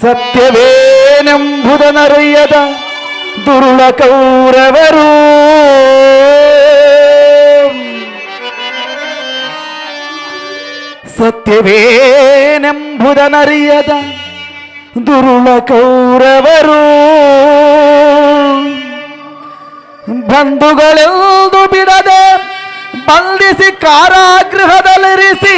ಸತ್ಯವೇನೆಂಬುದನರಿಯದ ದುರುಳ ಕೌರವರು ಸತ್ಯವೇನೆಂಬುದನರಿಯದ ದುರುಳ ಕೌರವರು ಬಂಧುಗಳೆಂದು ಬಿಡದೆ ಬಂಧಿಸಿ ಕಾರಾಗೃಹದಲ್ಲಿರಿಸಿ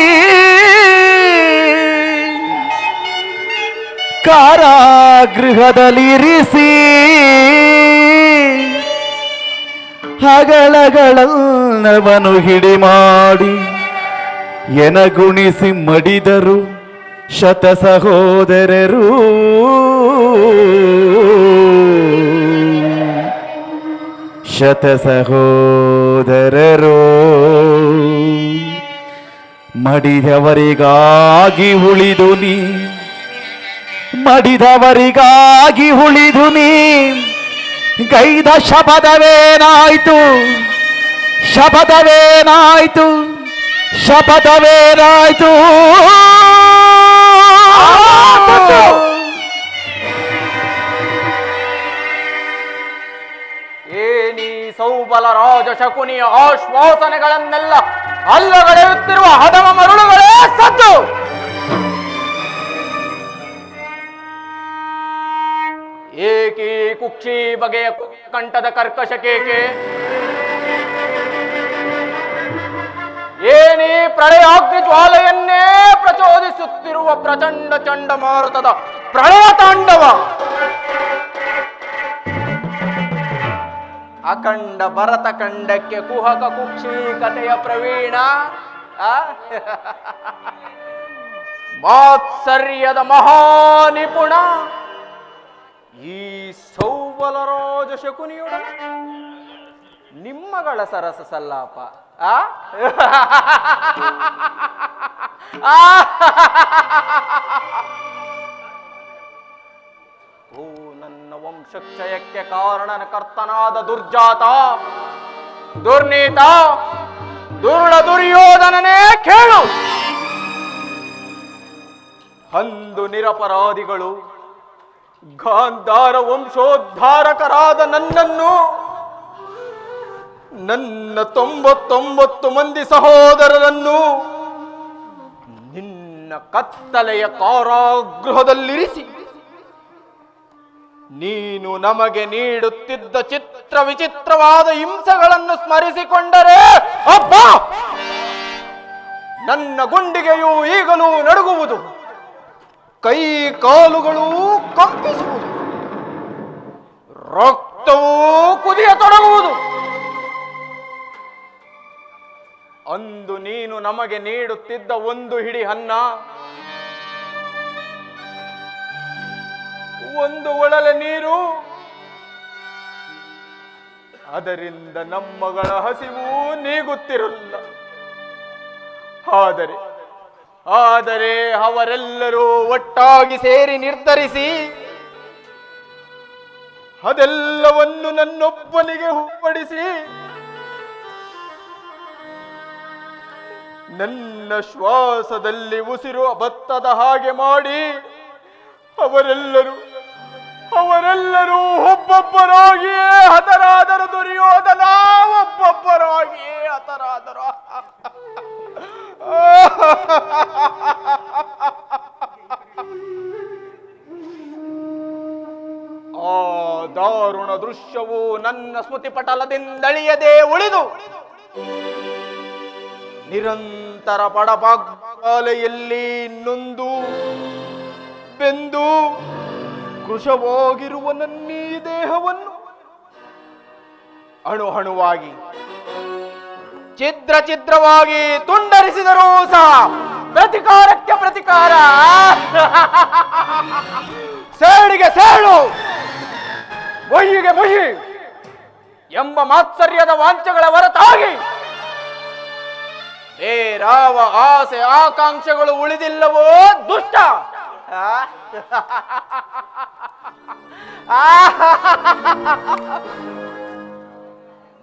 ಹಗಳಗಳನ್ನವನು ಹಿಡಿ ಮಾಡಿ ಎನಗುಣಿಸಿ ಮಡಿದರು ಶತ ಸಹೋದರರು ಶತ ಸಹೋದರರು ಮಡಿದವರಿಗಾಗಿ ಉಳಿದು ನೀ ಮಡಿದವರಿಗಾಗಿ ಉಳಿದು ನೀ ಗೈದ ಶಪಥವೇನಾಯ್ತು ಶಪಥವೇನಾಯ್ತು ಶಪಥವೇನಾಯ್ತು ಏನಿ ಸೌಬಲ ರಾಜ ಶಕುನಿಯ ಆಶ್ವಾಸನೆಗಳನ್ನೆಲ್ಲ ಅಲ್ಲಗಳೆಯುತ್ತಿರುವ ಹದಮ ಮರುಳುಗಳೇ ಸದ್ದು. ಏಕಿ ಕುಕ್ಷಿ ಬಗೆಯ ಕಂಠದ ಕರ್ಕಶ ಕೇಕೆ, ಏನಿ ಪ್ರಳಯಾಗ್ನಿ ಜ್ವಾಲೆಯನ್ನೇ ಪ್ರಚೋದಿಸುತ್ತಿರುವ ಪ್ರಚಂಡ ಚಂಡಮಾರುತದ ಪ್ರಳಯ ತಾಂಡವ, ಅಖಂಡ ಭರತ ಖಂಡಕ್ಕೆ ಕುಹಕ ಕುಕ್ಷಿ ಕಥೆಯ ಪ್ರವೀಣ, ಮಾತ್ಸರ್ಯದ ಮಹಾನಿಪುಣ ಈ ಸೌಬಲರಾಜ ಶಕುನಿಯೊಡನೆ ನಿಮ್ಮಗಳ ಸರಸ ಸಲ್ಲಾಪ. ಓ ನನ್ನ ವಂಶಕ್ಷಯಕ್ಕೆ ಕಾರಣಕರ್ತನಾದ ದುರ್ಜಾತ, ದುರ್ನೀತ, ದುರುಳ ದುರ್ಯೋಧನನೇ ಕೇಳು. ಅಂದು ನಿರಪರಾಧಿಗಳು ಗಾಂಧಾರ ವಂಶೋದ್ಧಾರಕರಾದ ನನ್ನನ್ನು, ನನ್ನ 99 ಮಂದಿ ಸಹೋದರರನ್ನು ನಿನ್ನ ಕತ್ತಲೆಯ ಕಾರಾಗೃಹದಲ್ಲಿರಿಸಿ ನೀನು ನಮಗೆ ನೀಡುತ್ತಿದ್ದ ಚಿತ್ರ ವಿಚಿತ್ರವಾದ ಹಿಂಸೆಗಳನ್ನು ಸ್ಮರಿಸಿಕೊಂಡರೆ ಅಬ್ಬಾ, ನನ್ನ ಗುಂಡಿಗೆಯು ಈಗಲೂ ನಡುಗುವುದು, ಕೈ ಕಾಲುಗಳು ಕಂಪಿಸುವುದು, ರಕ್ತವೂ ಕುದಿಯತೊಡಗುವುದು. ಅಂದು ನೀನು ನಮಗೆ ನೀಡುತ್ತಿದ್ದ ಒಂದು ಹಿಡಿ ಅನ್ನ, ಒಂದು ಒಳಲೆ ನೀರು, ಅದರಿಂದ ನಮ್ಮಗಳ ಹಸಿವು ನೀಗುತ್ತಿರಲಿಲ್ಲ. ಆದರೆ ಅವರೆಲ್ಲರೂ ಒಟ್ಟಾಗಿ ಸೇರಿ ನಿರ್ಧರಿಸಿ ಅದೆಲ್ಲವನ್ನು ನನ್ನೊಬ್ಬನಿಗೆ ಒಪ್ಪಿಸಿ ನನ್ನ ಶ್ವಾಸದಲ್ಲಿ ಉಸಿರು ಭತ್ತದ ಹಾಗೆ ಮಾಡಿ ಅವರೆಲ್ಲರೂ ಒಬ್ಬೊಬ್ಬರಾಗಿಯೇ ಹತರಾದರು. ದುರ್ಯೋಧನ ಒಬ್ಬೊಬ್ಬರಾಗಿಯೇ ಹತರಾದರು. ಆ ದಾರುಣ ದೃಶ್ಯವು ನನ್ನ ಸ್ಮೃತಿ ಪಟಲದಿಂದಳಿಯದೆ ಉಳಿದು ನಿರಂತರ ಪಡಪಾಲೆಯಲ್ಲಿ ನೊಂದು ಬೆಂದು ಕೃಶವಾಗಿರುವ ನನ್ನೀ ದೇಹವನ್ನು ಅಣುವಾಗಿ ಛಿದ್ರವಾಗಿ ತುಂಡರಿಸಿದರೂ ಸಹ ಪ್ರತಿಕಾರಕ್ಕೆ ಪ್ರತಿಕಾರ, ಸೇಡಿಗೆ ಸೇಡು, ಮೊಯ್ಯಿಗೆ ಮೊಯ್ಯಿ ಎಂಬ ಮಾತ್ಸರ್ಯದ ವಾಂಛೆಗಳ ಹೊರತಾಗಿ ಬೇರಾವ ಆಸೆ ಆಕಾಂಕ್ಷೆಗಳು ಉಳಿದಿಲ್ಲವೋ ದುಷ್ಟ.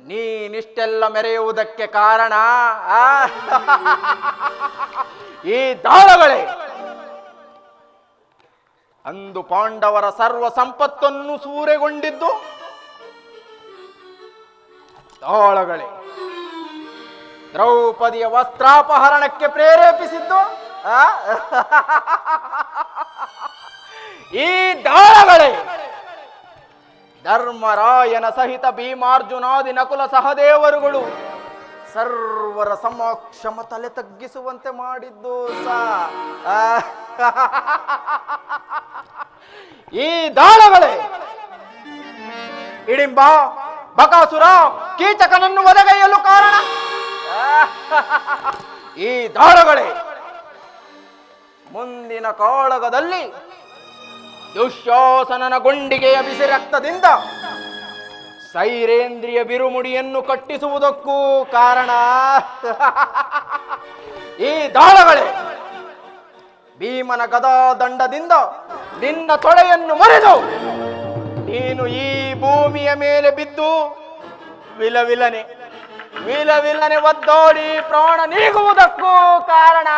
ನೀನಿಷ್ಟೆಲ್ಲ ಮೆರೆಯುವುದಕ್ಕೆ ಕಾರಣ ಈ ದಾಳಗಳೇ. ಅಂದು ಪಾಂಡವರ ಸರ್ವ ಸಂಪತ್ತನ್ನು ಸೂರೆಗೊಂಡಿದ್ದು ದಾಳಗಳೇ. ದ್ರೌಪದಿಯ ವಸ್ತ್ರಾಪಹರಣಕ್ಕೆ ಪ್ರೇರೇಪಿಸಿದ್ದು ಈ ದಾಳಗಳೇ. ಧರ್ಮರಾಯನ ಸಹಿತ ಭೀಮಾರ್ಜುನಾದಿ ನಕುಲ ಸಹದೇವರುಗಳು ಸರ್ವರ ಸಮಕ್ಷಮ ತಲೆ ತಗ್ಗಿಸುವಂತೆ ಮಾಡಿದ್ದು ಈ ದಾಳಗಳೇ. ಹಿಡಿಂಬ, ಬಕಾಸುರ, ಕೀಚಕನನ್ನು ಒದಗೈಯಲು ಕಾರಣ ಈ ದಾಳಗಳೇ. ಮುಂದಿನ ಕಾಳಗದಲ್ಲಿ ದುಶ್ಯಾಸನನ ಗುಂಡಿಗೆಯ ಬಿಸಿ ರಕ್ತದಿಂದ ಸೈರೇಂದ್ರಿಯ ಬಿರುಮುಡಿಯನ್ನು ಕಟ್ಟಿಸುವುದಕ್ಕೂ ಕಾರಣ ಈ ದಾಳಗಳೇ. ಭೀಮನ ಗದಾ ದಂಡದಿಂದ ನಿನ್ನ ತೊಳೆಯನ್ನು ಮುರಿದು ನೀನು ಈ ಭೂಮಿಯ ಮೇಲೆ ಬಿದ್ದು ವಿಲವಿಲನೆ ಒದ್ದೋಡಿ ಪ್ರಾಣ ನೀಗುವುದಕ್ಕೂ ಕಾರಣ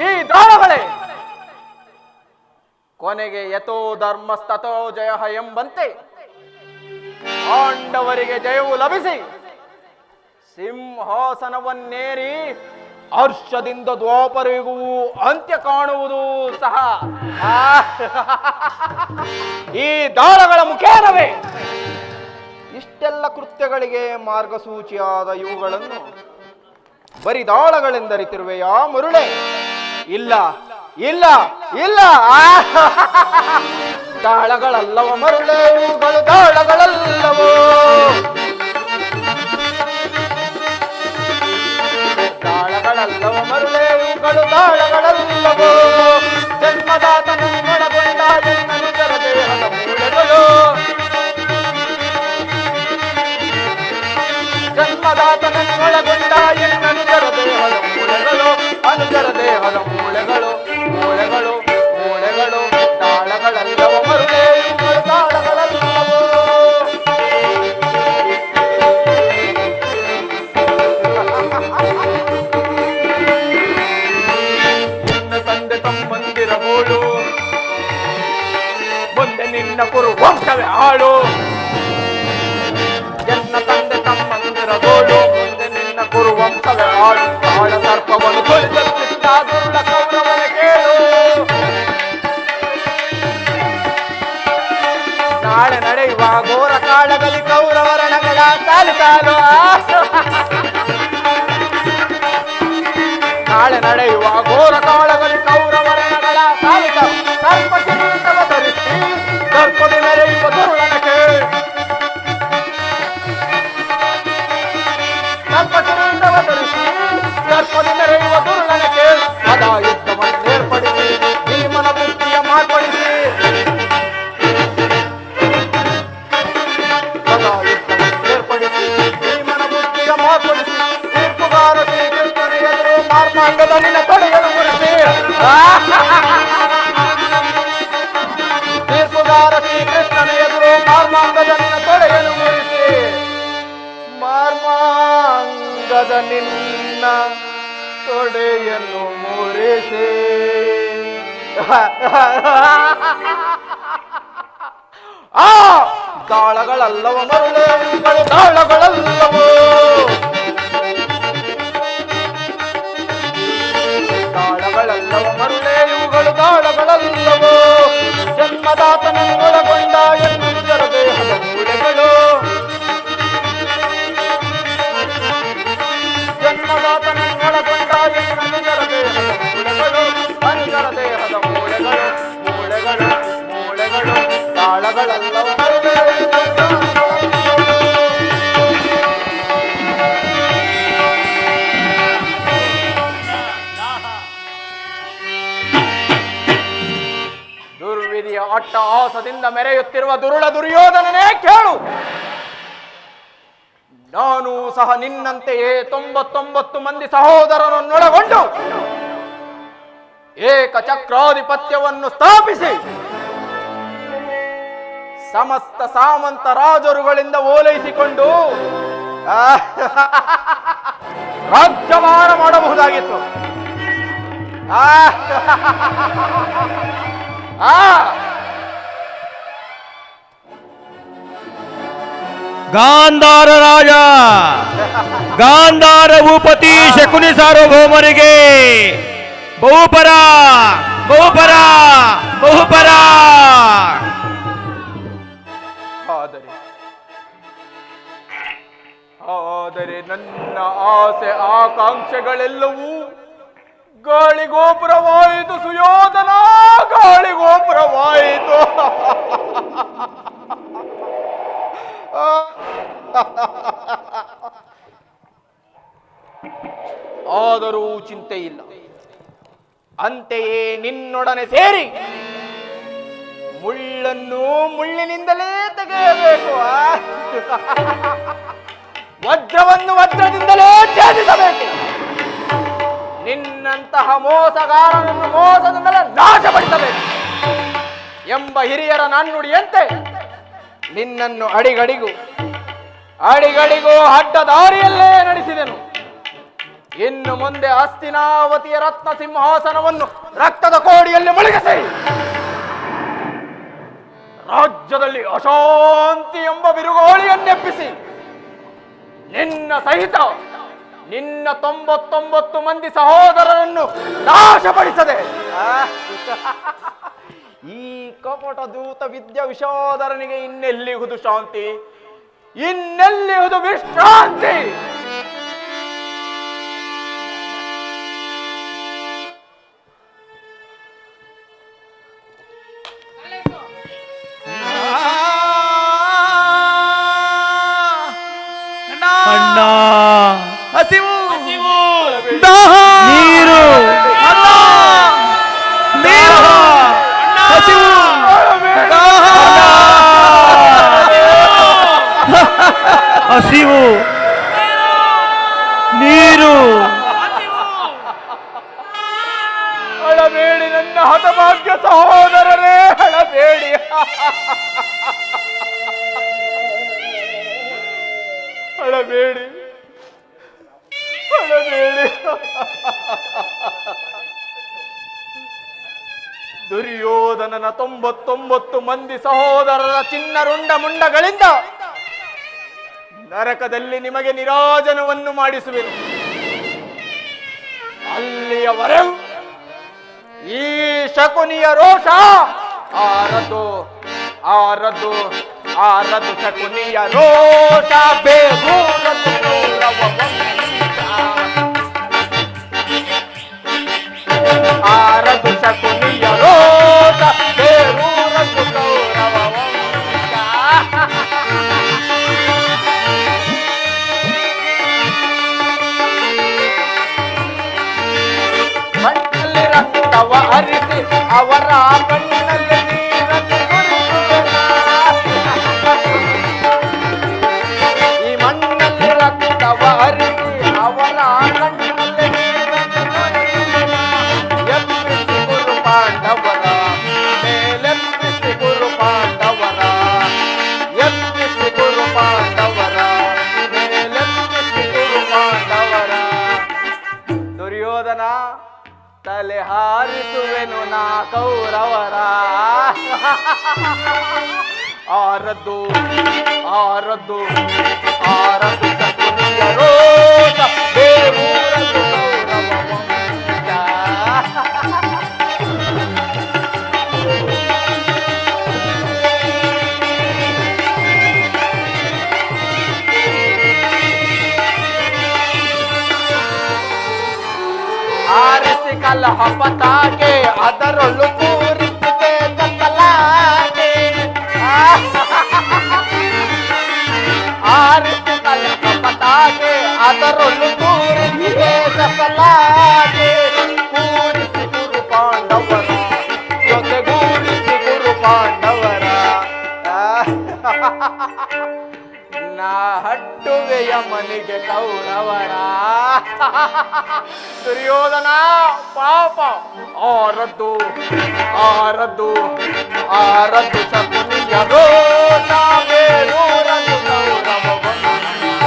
ಈ ದಾಳಗಳೇ. ಕೊನೆಗೆ ಯಥೋ ಧರ್ಮಸ್ತಥೋ ಜಯ ಎಂಬಂತೆ ಪಾಂಡವರಿಗೆ ಜಯವು ಲಭಿಸಿ ಸಿಂಹಾಸನವನ್ನೇರಿ ಹರ್ಷದಿಂದ ದ್ವಾಪರಿಗೂ ಅಂತ್ಯ ಕಾಣುವುದು ಸಹ ಈ ದಾಳಗಳ ಮುಖೇನವೇ. ಇಷ್ಟೆಲ್ಲ ಕೃತ್ಯಗಳಿಗೆ ಮಾರ್ಗಸೂಚಿಯಾದ ಇವುಗಳನ್ನು ಬರೀ ದಾಳಗಳೆಂದರಿತಿರುವೆಯಾ ಮರುಳೆ? ಇಲ್ಲ ಇಲ್ಲ ಇಲ್ಲ, ದಾಳಗಳಲ್ಲವ ಮರುಳೆ ಇವುಗಳು, ದಾಳಗಳಲ್ಲವೋ ದಾಳಗಳಲ್ಲವ ಮರುಳೆ ಇವುಗಳು, ದಾಳಗಳಲ್ಲವೋ. ಜನ್ಮದಾತನನ್ನೊಳಗೊಂಡ ಎನ್ನನುಜರ ದೇಹದ ಮೂಳೆಗಳು, ಜನ್ಮದಾತನನ್ನೊಳಗೊಂಡ ಎನ್ನನುಜರ ದೇಹದ ಮೂಳೆಗಳು, ಅನುಜರ ದೇಹದ ಮೂಳೆಗಳು, ಮೂಳೆಗಳು ಮೂಳೆಗಳು, ದಾಳಗಳಲ್ಲವ ಮರುಳೆ ಇವುಗಳು, ದಾಳಗಳಲ್ಲವೋ. ನಿನ್ನ ತಂದೆ ತಮ್ಮಂದಿರಬಹುದು, ಮುಂದೆ ನಿನ್ನ ಕುರು ವಂಶವೇ ಆಳು. ಎನ್ನ ತಂದೆ ತಮ್ಮಂದಿರಬಹುದು, ಮುಂದೆ ನಿನ್ನ ಕುರು ವಂಶವೇ ಆಳು. ಕಾಳ ಸರ್ಪವನ್ನು ತೊಳಿದ ದುರುಳ ಕೌರವನ ಕೇಳು. ನಾಳೆ ನಡೆಯುವ ಘೋರ ಕಾಳಗಲಿ ಕೌರವರ ನಗಡ ಸಾಲು ಸಾಲು. ನಾಳೆ ನಡೆಯುವ ಘೋರ ಕಾಳಗಲಿ ಕೌರವರ ನಗಡ ಸಾಲು ಸಾಲು. ಸರ್ಪ ಕಿರೀಟವ ಧರಿಸಿ ದರ್ಪದಿ ಮೆರೆಯುವ ದುರುಳನ ಕೇಳು. ಸರ್ಪ ಕಿರೀಟವ ಧರಿಸಿ ದರ್ಪದಿ ಮೆರೆಯುವ ದುರುಳನ ಕೇಳು. ಸದಾ ಯುದ್ಧವನ್ನು ಏರ್ಪಡಿಸಿ ಭೀಮನ ಬುದ್ಧಿಯ ಮಾರ್ಪಡಿಸಿ, ಸದಾ ಯುದ್ಧವನ್ನು ಏರ್ಪಡಿಸಿ ಭೀಮನ ಬುದ್ಧಿಯ ಮಾರ್ಪಡಿಸಿ, ತೀರ್ಪುಗಾರ ಶ್ರೀಕೃಷ್ಣನ ಎದುರು ಮಾರ್ಮಾಂಗದ ನಿನ್ನ ತೊಡೆಯನ್ನು ಮುರಿಸಿ, ತೀರ್ಪುಗಾರ ಶ್ರೀಕೃಷ್ಣನ ಎದುರು ಮಾರ್ಮಾಂಗದ ನಿನ್ನ ತೊಡೆಯನ್ನು ಮುರಿಸಿ, ಮಾರ್ಮಾಂಗದ ನಿನ್ನ ತೊಡೆಯನ್ನು ಮುರಿಸಿ. ಆ ದಾಳಗಳಲ್ಲವ ಮರುಳೆ ಇವುಗಳು, ದಾಳಗಳಲ್ಲವೋ. ದಾಳಗಳಲ್ಲವ ಮರುಳೆ ಇವುಗಳು, ದಾಳಗಳಲ್ಲವೋ. ಜನ್ಮದಾತನನ್ನೊಳಗೊಂಡ ಎನ್ನುವುದರ ದೇಹದ ಮೂಳೆಗಳು, ಜನ್ಮದಾತನನ್ನೊಳಗೊಂಡ ಎನ್ನುವುದರ ದೇಹದ ಮೂಳೆಗಳು, ಅನುಜರ ದೇಹದ ಮೂಳೆಗಳು, ಮೂಳೆಗಳು ಮೂಳೆಗಳು, ದಾಳಗಳಲ್ಲವ ಮರುಳೆ ಇವುಗಳು, ದಾಳಗಳಲ್ಲವೋ. ದುರ್ವಿಧಿಯ ಅಟ್ಟಹಾಸದಿಂದ ಮೆರೆಯುತ್ತಿರುವ ದುರುಳ ದುರ್ಯೋಧನನೇ ಕೇಳು. ನಾನು ಸಹ ನಿನ್ನಂತೆಯೇ 99 ಮಂದಿ ಸಹೋದರರನ್ನೊಳಗೊಂಡು ಏಕಚಕ್ರಾಧಿಪತ್ಯವನ್ನು ಸ್ಥಾಪಿಸಿ ಸಮಸ್ತ ಸಾಮಂತ ರಾಜರುಗಳಿಂದ ಓಲೈಸಿಕೊಂಡು ರಾಜ್ಯಭಾರ ಮಾಡಬಹುದಾಗಿತ್ತು. ಆ ಆ ಗಾಂಧಾರ ರಾಜ ಗಾಂಧಾರ ಭೂಪತಿ ಶಕುನಿ ಸಾರ್ವಭೌಮರಿಗೆ ಬಹುಪರ ಬಹುಪರ ಬಹುಪರ. ಆದರೆ ಆದರೆ ನನ್ನ ಆಸೆ ಆಕಾಂಕ್ಷೆಗಳೆಲ್ಲವೂ ಗಾಳಿಗೋಪುರವಾಯಿತು ಸುಯೋಧನ, ಗಾಳಿಗೋಪುರವಾಯಿತು. ಆದರೂ ಚಿಂತೆ ಇಲ್ಲ, ಅಂತೆಯೇ ನಿನ್ನೊಡನೆ ಸೇರಿ ಮುಳ್ಳನ್ನು ಮುಳ್ಳಿನಿಂದಲೇ ತೆಗೆಯಬೇಕು, ವಜ್ರವನ್ನು ವಜ್ರದಿಂದಲೇ ಛೇದಿಸಬೇಕು. ನಿನ್ನಂತಹ ಮೋಸಗಾರನನ್ನು ಮೋಸದಿಂದಲೇ ನಾಶಪಡಿಸಬೇಕು ಎಂಬ ಹಿರಿಯರ ನಾಣ್ಣುಡಿಯಂತೆ ನಿನ್ನನ್ನು ಅಡಿಗಡಿಗೂ ಅಡ್ಡ ದಾರಿಯಲ್ಲೇ ನಡೆಸಿದೆನು. ಇನ್ನು ಮುಂದೆ ಹಸ್ತಿನಾವತಿಯ ರತ್ನ ಸಿಂಹಾಸನವನ್ನು ರಕ್ತದ ಕೋಡಿಯಲ್ಲಿ ಮುಳುಗಿಸಿ ರಾಜ್ಯದಲ್ಲಿ ಅಶಾಂತಿ ಎಂಬ ಬಿರುಗಾಳಿಯನ್ನೆಬ್ಬಿಸಿ ನಿನ್ನ ಸಹಿತ ನಿನ್ನ 99 ಮಂದಿ ಸಹೋದರರನ್ನು ನಾಶಪಡಿಸದೆ ಈ ಕಪಟ ದೂತ ವಿದ್ಯಾ ವಿಶೋಧರನಿಗೆ ಇನ್ನೆಲ್ಲಿಹುದು ಶಾಂತಿ, ಇನ್ನೆಲ್ಲಿಹುದು ವಿಶ್ರಾಂತಿ? ಅಣ್ಣ ಹಸಿವು ದಾಹ ನೀರು ನೀರು ಹಸಿವು ಹಸಿವು ನೀರು. ಅಳಬೇಡಿ ನನ್ನ ಹತಭಾಗ್ಯ ಸಹೋದರರೇ, ಅಳಬೇಡಿ. ಅಳಬೇಡಿ ಅಳಬೇಡಿ. ದುರ್ಯೋಧನನ 99 ಮಂದಿ ಸಹೋದರರ ಚಿನ್ನರುಂಡ ಮುಂಡಗಳಿಂದ ನರಕದಲ್ಲಿ ನಿಮಗೆ ನಿರಾಜನವನ್ನು ಮಾಡಿಸುವೆನು. ಅಲ್ಲಿಯವರೆಗೂ ಈ ಶಕುನಿಯ ರೋಷ ಆರದು ಆರದು ಆರದು ಶಕುನಿಯ ರೋಷ ಬೇಗೂರದು ಗೌರವ ಆರದು ಶಕುನಿಯ ರೋಷ ಬೇಗೂರದು ಗೌರವ ಮಣ್ಣಲ್ಲಿ ರಕ್ತವ ಹರಿಸಿ ಅವರ ಕಣ್ಣಲ್ಲಿ ನೀರನ್ನು ಸುರಿಸುವೆನ. ಈ ಮಣ್ಣಲ್ಲಿ ರಕ್ತವ ಹರಿಸಿ ಅವರ ಕಣ್ಣಲ್ಲಿ ನೀರನ್ನು ಸುರಿಸುವೆನ. ಎಬ್ಬಿಸಿ ಗುರು ಪಾಂಡವರ ಮೇಲೆಬ್ಬಿಸಿ ಗುರು ಪಾಂಡವರ, ಎಬ್ಬಿಸಿ ಗುರು ಪಾಂಡವರ ಮೇಲೆಬ್ಬಿಸಿ ಗುರು ಪಾಂಡವರ. ದುರ್ಯೋಧನ ತಲೆ ಹಾರಿಸುವೆನು ನಾ ಕೌರವರ. ಆರದ್ದು ಆರದ್ದು ಆರದ್ದು ಶಕುನಿಯ ರೋಷ ಬೇರೂರದು ಕೌರವ ವಂಶ. ಆರಿಸಿ ಕಲಹ ಪತಾಕೆ ಅದರೊಳು ತೂರಿಸಿದೆ ಕತ್ತಲಾಗೆ. ಆರಿಸಿ ಕಲಹ ಪತಾಕೆ ಅದರೊಳು ತೂರಿಸಿದೆ ಕತ್ತಲಾಗೆ. ಕೂರಿಸಿ ಗುರು ಪಾಂಡವರ ಜೊತೆಗೂಡಿಸಿ ಗುರು ಪಾಂಡವರ. ನಾ ಹಟ್ಟುವೆಯ ಮನೆಗೆ ಕೌರವರ. ದುರ್ಯೋಧನ ಪಾಪ ಆರದ್ದು ಆರದ್ದು ಆರದ್ದು ಶಕುನಿಯ ರೋಷ ಬೇರೂರದು ಕೌರವ ವಂಶ.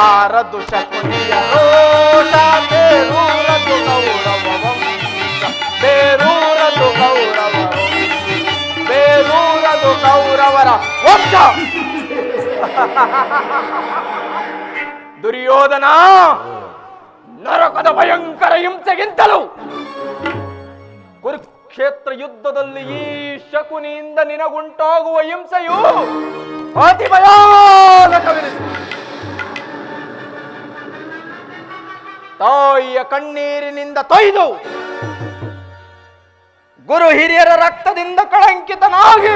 ಆರದ್ದು ಶಕುನಿಯ ರೋಷ ಬೇರೂರದ್ದು ಕೌರವ ವಂಶ ಬೇರೂರದ್ದು ಕೌರವರ ವಂಶ ದುರ್ಯೋಧನ ನರಕದ ಭಯಂಕರ ಹಿಂಸೆಗಿಂತಲೂ ಕುರುಕ್ಷೇತ್ರ ಯುದ್ಧದಲ್ಲಿ ಈ ಶಕುನಿಯಿಂದ ನಿನಗುಂಟಾಗುವ ಹಿಂಸೆಯು ಅತಿ ಭಯಾನಕವೆನಿಸಿತು. ತಾಯಿಯ ಕಣ್ಣೀರಿನಿಂದ ತೊಯ್ದು ಗುರು ಹಿರಿಯರ ರಕ್ತದಿಂದ ಕಳಂಕಿತನಾಗಿ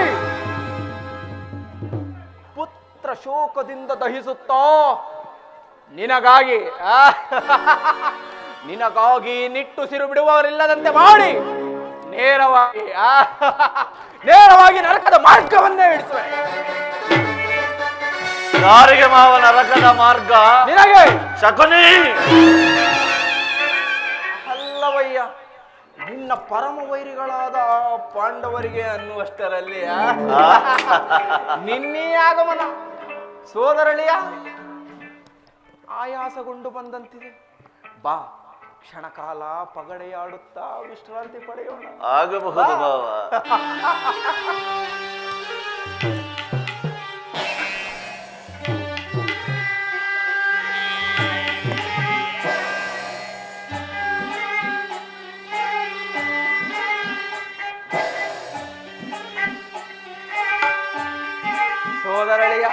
ಪುತ್ರ ಶೋಕದಿಂದ ದಹಿಸುತ್ತಾ ನಿನಗಾಗಿ ನಿಟ್ಟುಸಿರು ಬಿಡುವವರಿಲ್ಲದಂತೆ ಮಾಡಿ ನೇರವಾಗಿ ನರಕದ ಮಾರ್ಗವನ್ನೇ ಹಿಡಿಸುವೆ. ಯಾರಿಗೆ ಮಾವ ನರಕದ ಮಾರ್ಗ? ನಿನಗೆ. ಶಕುನಿ ಅಲ್ಲವಯ್ಯ, ನಿನ್ನ ಪರಮ ವೈರಿಗಳಾದ ಪಾಂಡವರಿಗೆ ಅನ್ನುವಷ್ಟರಲ್ಲಿ ನಿನ್ನೆ ಆಗಮನ ಸೋದರಳಿಯ ಆಯಾಸಗೊಂಡು ಬಂದಂತಿದೆ. ಬಾ, ಕ್ಷಣಕಾಲ ಪಗಡೆಯಾಡುತ್ತಾ ವಿಶ್ರಾಂತಿ ಪಡೆಯೋಣ. ಆಗಬಹುದು ಭಾವ. ಸೋದರಳಿಯ,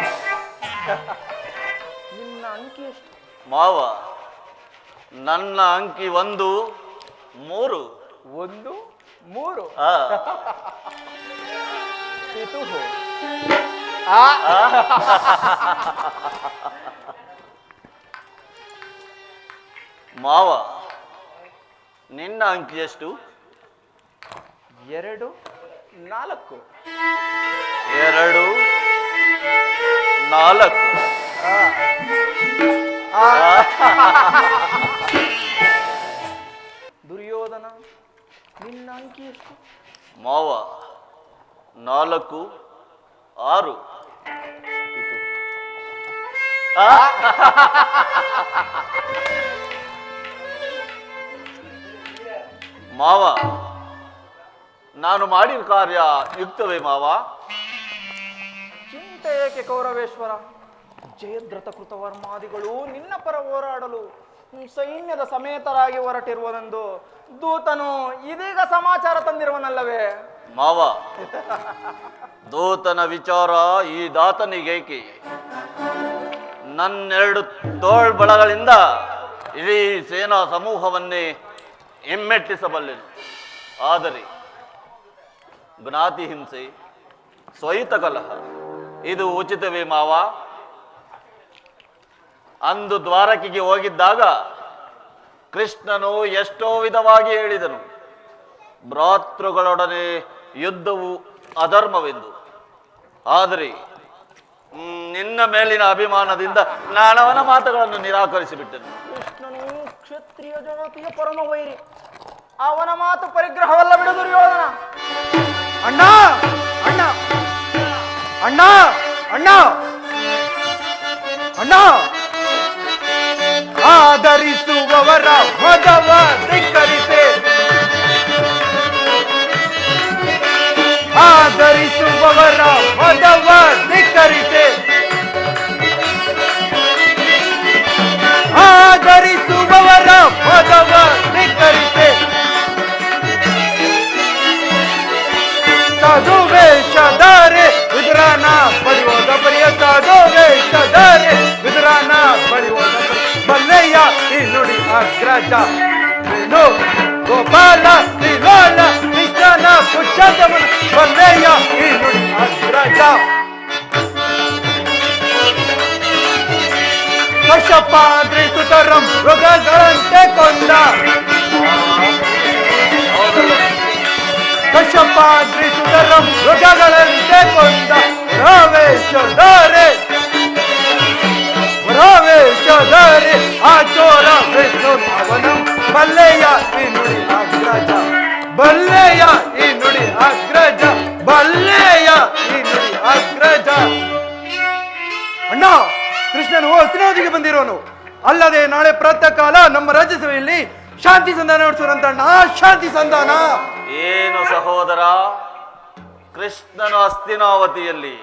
ನಿನ್ನ ಅಂಕಿ ಎಷ್ಟು? ಮಾವ, ನನ್ನ ಅಂಕಿ 1 3. 1 3. ಪಿತುಹು. ಮಾವ, ನಿನ್ನ ಅಂಕಿ ಎಷ್ಟು? 2 4. 2 4. ದುರ್ಯೋಧನ, ನಿನ್ನ ಅಂಕಿ ಎಷ್ಟು? ಮಾವ, 4 6. ಮಾವ, ನಾನು ಮಾಡಿದ ಕಾರ್ಯ ಯುಕ್ತವೇ ಮಾವ? ಚಿಂತೆ ಏಕೆ ಕೌರವೇಶ್ವರ? ಜಯದ್ರಥ ಕೃತವರ್ಮಾದಿಗಳು ನಿನ್ನ ಪರ ಹೋರಾಡಲು ಸೈನ್ಯದ ಸಮೇತರಾಗಿ ಹೊರಟಿರುವುದೆಂದು ದೂತನು ಇದೀಗ ಸಮಾಚಾರ ತಂದಿರುವನಲ್ಲವೇ? ಮಾವ, ದೂತನ ವಿಚಾರ ಈ ದಾತನಿಗೇಕೆ? ನನ್ನೆರಡು ತೋಳ್ಬಳಗಳಿಂದ ಇಡೀ ಸೇನಾ ಸಮೂಹವನ್ನೇ ಹಿಮ್ಮೆಟ್ಟಿಸಬಲ್ಲೆನು. ಆದರೆ ಜ್ಞಾತಿ ಹಿಂಸೆ, ಸ್ವಹಿತ ಕಲಹ ಇದು ಉಚಿತವೇ ಮಾವ? ಅಂದು ದ್ವಾರಕಿಗೆ ಹೋಗಿದ್ದಾಗ ಕೃಷ್ಣನು ಎಷ್ಟೋ ವಿಧವಾಗಿ ಹೇಳಿದನು, ಭ್ರಾತೃಗಳೊಡನೆ ಯುದ್ಧವು ಅಧರ್ಮವೆಂದು. ಆದರೆ ನಿನ್ನ ಮೇಲಿನ ಅಭಿಮಾನದಿಂದ ನಾನವನ ಮಾತುಗಳನ್ನು ನಿರಾಕರಿಸಿಬಿಟ್ಟೆನು. ಕೃಷ್ಣನು ಕ್ಷತ್ರಿಯ ಜಾತಿಯ ಪರಮ ವೈರಿ, ಅವನ ಮಾತು ಪರಿಗ್ರಹವಲ್ಲ ಬಿಡು ದುರ್ಯೋಧನ. ಅಣ್ಣ ಅಣ್ಣ ಅಣ್ಣ ಅಣ್ಣ ಅಣ್ಣ, ಆಧರಿಸುವವರ ಮದವ ಧಿಕ್ಕರಿಸೆ, ಆಧರಿಸುವವರ ಮದವ ಧಿಕ್ಕರಿಸೆ, ಆಧರಿಸುವವರ ಮದವ ಧಿಕ್ಕರಿಸೆ, ಸಾಧು ವೇಷಧಾರೆ ವಿದುರನ ಪಡೆಯುವುದ ಪರಿಯ, ಸಾಧು ವೇಷಧಾರೆ ವಿದುರನ ಪಡೆಯುವುದ ಬಲ್ಲಯ್ಯ ಈ ನುಡಿ ಅಗ್ರಜ, ವೇಣು ಗೋಪಾಲ ತ್ರಿಲೋಲ ಕೃಷ್ಣನ ಪುಷ್ಪದಮನ ಬಲ್ಲಯ್ಯ ಈ ನುಡಿ ಅಗ್ರಜ. ಕಶ್ಯಪಾದ್ರಿ ಸುತರಂ ಮೃಗಗಳಂತೆ ಕೊಂದ, ಕಶ್ಯಪಾದ್ರಿ ಸುತರಂ ಮೃಗಗಳಂತೆ ಕೊಂದ, ರವೇಶಧಾರೆ ರವೇಶಧಾರೆ ಆಚೋರ ವಿಷ್ಣು ಅವನಂ ಬಲ್ಲೆಯ ಈ ನುಡಿ ಅಗ್ರಜ, ಬಲ್ಲೆಯ ಈ ನುಡಿ ಅಗ್ರಜ, ಬಲ್ಲೆಯ ಈ ನುಡಿ ಅಗ್ರಜ. ಅಣ್ಣ, ಕೃಷ್ಣನು ಹಸ್ತಿನಾವತಿಗೆ ಬಂದಿರೋನು. ಕಾಲ ನಮ್ಮ ರಾಜ್ಯಸಭೆಯಲ್ಲಿ ಶಾಂತಿ ಸಂಧಾನ ನಡೆಸೋರಂತಣ್ಣ, ಶಾಂತಿ ಸಂಧಾನ. ಏನು ಸಹೋದರ, ಕೃಷ್ಣನು ಹಸ್ತಿನಾವತಿಯಲ್ಲಿ?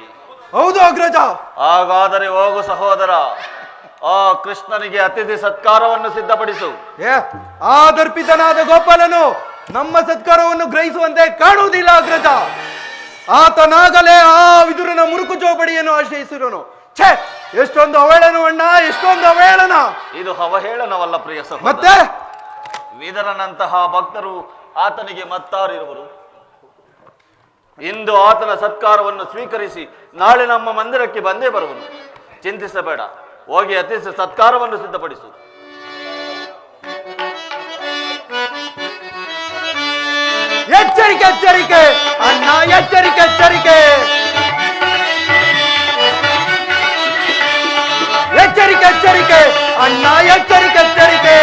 ಹೌದು ಅಗ್ರಜ. ಹಾಗಾದರೆ ಹೋಗು ಸಹೋದರ, ಆ ಕೃಷ್ಣನಿಗೆ ಅತಿಥಿ ಸತ್ಕಾರವನ್ನು ಸಿದ್ಧಪಡಿಸು. ಆ ದರ್ಪಿತನಾದ ಗೋಪಾಲನು ನಮ್ಮ ಸತ್ಕಾರವನ್ನು ಗ್ರಹಿಸುವಂತೆ ಕಾಣುವುದಿಲ್ಲ ಅಗ್ರಜ. ಆತನಾಗಲೇ ಆ ವಿದುರನ ಮುರುಕು ಚೌಪಡಿಯನ್ನು ಆಶ್ರಯಿಸಿರೋನು. ಛೇ, ಎಷ್ಟೊಂದು ಅವಹೇಳನ ಅಣ್ಣ, ಎಷ್ಟೊಂದು ಅವಹೇಳನ. ಇದು ಅವಹೇಳನವಲ್ಲ ಪ್ರಿಯ ಸಹೋದರ. ಮತ್ತೆ ವಿದರನಂತಹ ಭಕ್ತರು ಆತನಿಗೆ ಮತ್ತಾರಿರುವರು? ಇಂದು ಆತನ ಸತ್ಕಾರವನ್ನು ಸ್ವೀಕರಿಸಿ ನಾಳೆ ನಮ್ಮ ಮಂದಿರಕ್ಕೆ ಬಂದೇ ಬರುವನು. ಚಿಂತಿಸಬೇಡ, ಹೋಗಿ ಅತಿಥಿ ಸತ್ಕಾರವನ್ನು ಸಿದ್ಧಪಡಿಸು. ಎಚ್ಚರಿಕೆ ಎಚ್ಚರಿಕೆ ಅಣ್ಣ, ಎಚ್ಚರಿಕೆ ಎಚ್ಚರಿಕೆ, ಎಚ್ಚರಿಕೆ ಎಚ್ಚರಿಕೆ ಅಣ್ಣ, ಎಚ್ಚರಿಕೆ ಎಚ್ಚರಿಕೆ.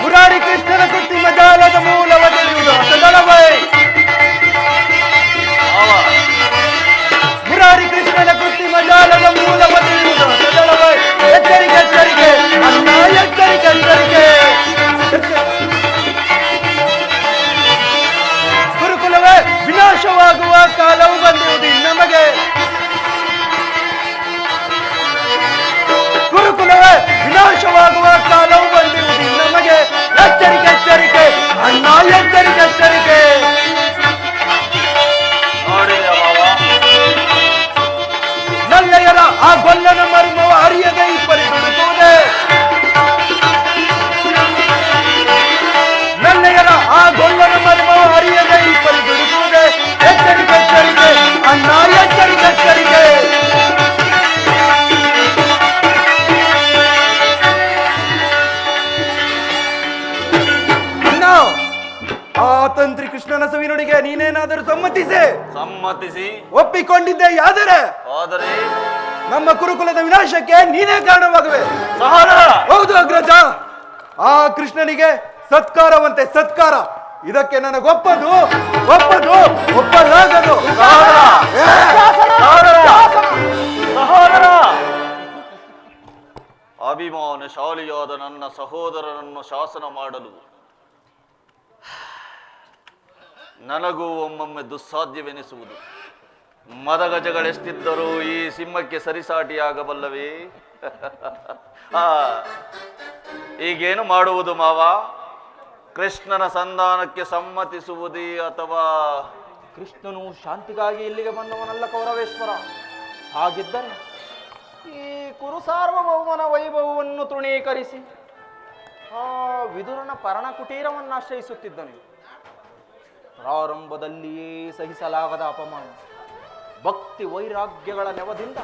ಮುರಾರಿ ಕೃಷ್ಣನ ಕೃತ್ರಿಮ ಜಾಲದ ಮೂಲವ ತಿಳಿಯುವುದು ಅಸದಳವೇ. ಮುರಾರಿ ಕೃಷ್ಣನ ಕೃತ್ರಿಮ ಜಾಲದ ಮೂಲವ ತಿಳಿಯುವುದು ಅಸದಳವೇ. ಎಚ್ಚರಿಕೆ ಎಚ್ಚರಿಕೆ ಅಣ್ಣ, ಎಚ್ಚರಿಕೆ ಎಚ್ಚರಿಕೆ. ಗುರುಕುಲವೇ ವಿನಾಶವಾಗುವ ಕಾಲವು ಬಂದಿರುವುದು ನಮಗೆ. ಗುರುಕುಲವೇ ವಿನಾಶವಾಗುವ ಕಾಲವು ಬಂದಿರುವುದು ನಮಗೆ. ಎಚ್ಚರಿಕೆ ಎಚ್ಚರಿಕೆ ಅಣ್ಣ, ಎಚ್ಚರಿಕೆ ಎಚ್ಚರಿಕೆ. ನಲ್ಲೆಯರ ಆ ಗೊಲ್ಲನ ಮರ್ಮವ ಅರಿಯದೆ ಇಬ್ಬರಿ ದುಡುಕುವುದೇ. ನಲ್ಲೆಯರ ಆ ಗೊಲ್ಲನ ಮರ್ಮವ ಅರಿಯದೆ ಇಬ್ಬರಿ ದುಡುಕುವುದೇ. ಎಚ್ಚರಿಕೆ ಎಚ್ಚರಿಕೆ ಅಣ್ಣ, ಎಚ್ಚರಿಕೆ ಎಚ್ಚರಿಕೆ. ಆ ತಂತ್ರಿ ಕೃಷ್ಣನ ಸವಿನುಡಿಗೆ ನೀನೇನಾದರೂ ಸಮ್ಮತಿಸಿ ಒಪ್ಪಿಕೊಂಡಿದ್ದೆ ಯಾದರೆ ಆದರೆ ನಮ್ಮ ಕುರುಕುಲದ ವಿನಾಶಕ್ಕೆ ನೀನೇ ಕಾರಣವಾಗುವೆ. ಸಹೋದರ, ಹೌದು ಅಗ್ರಜ. ಆ ಕೃಷ್ಣನಿಗೆ ಸತ್ಕಾರವಂತೆ ಸತ್ಕಾರ, ಇದಕ್ಕೆ ನನಗೊಪ್ಪದು ಒಪ್ಪದು ಒಪ್ಪಲಾಗದು. ಸಹೋದರ, ಅಭಿಮಾನಶಾಲಿಯಾದ ನನ್ನ ಸಹೋದರನನ್ನು ಶಾಸನ ಮಾಡಲು ನನಗೂ ಒಮ್ಮೊಮ್ಮೆ ದುಸ್ಸಾಧ್ಯವೆನಿಸುವುದು. ಮದಗಜಗಳೆಷ್ಟಿದ್ದರೂ ಈ ಸಿಂಹಕ್ಕೆ ಸರಿಸಾಟಿಯಾಗಬಲ್ಲವೇ? ಈಗೇನು ಮಾಡುವುದು ಮಾವ? ಕೃಷ್ಣನ ಸಂಧಾನಕ್ಕೆ ಸಮ್ಮತಿಸುವುದೇ ಅಥವಾ? ಕೃಷ್ಣನು ಶಾಂತಿಗಾಗಿ ಇಲ್ಲಿಗೆ ಬಂದವನಲ್ಲ ಕೌರವೇಶ್ವರ. ಹಾಗಿದ್ದರೆ ಈ ಕುರು ಸಾರ್ವಭೌಮನ ವೈಭವವನ್ನು ತೃಣೀಕರಿಸಿ ಆ ವಿದುರನ ಪರ್ಣ ಕುಟೀರವನ್ನು ಆಶ್ರಯಿಸುತ್ತಿದ್ದನು. ಪ್ರಾರಂಭದಲ್ಲಿಯೇ ಸಹಿಸಲಾಗದ ಅಪಮಾನ, ಭಕ್ತಿ ವೈರಾಗ್ಯಗಳ ನೆವದಿಂದ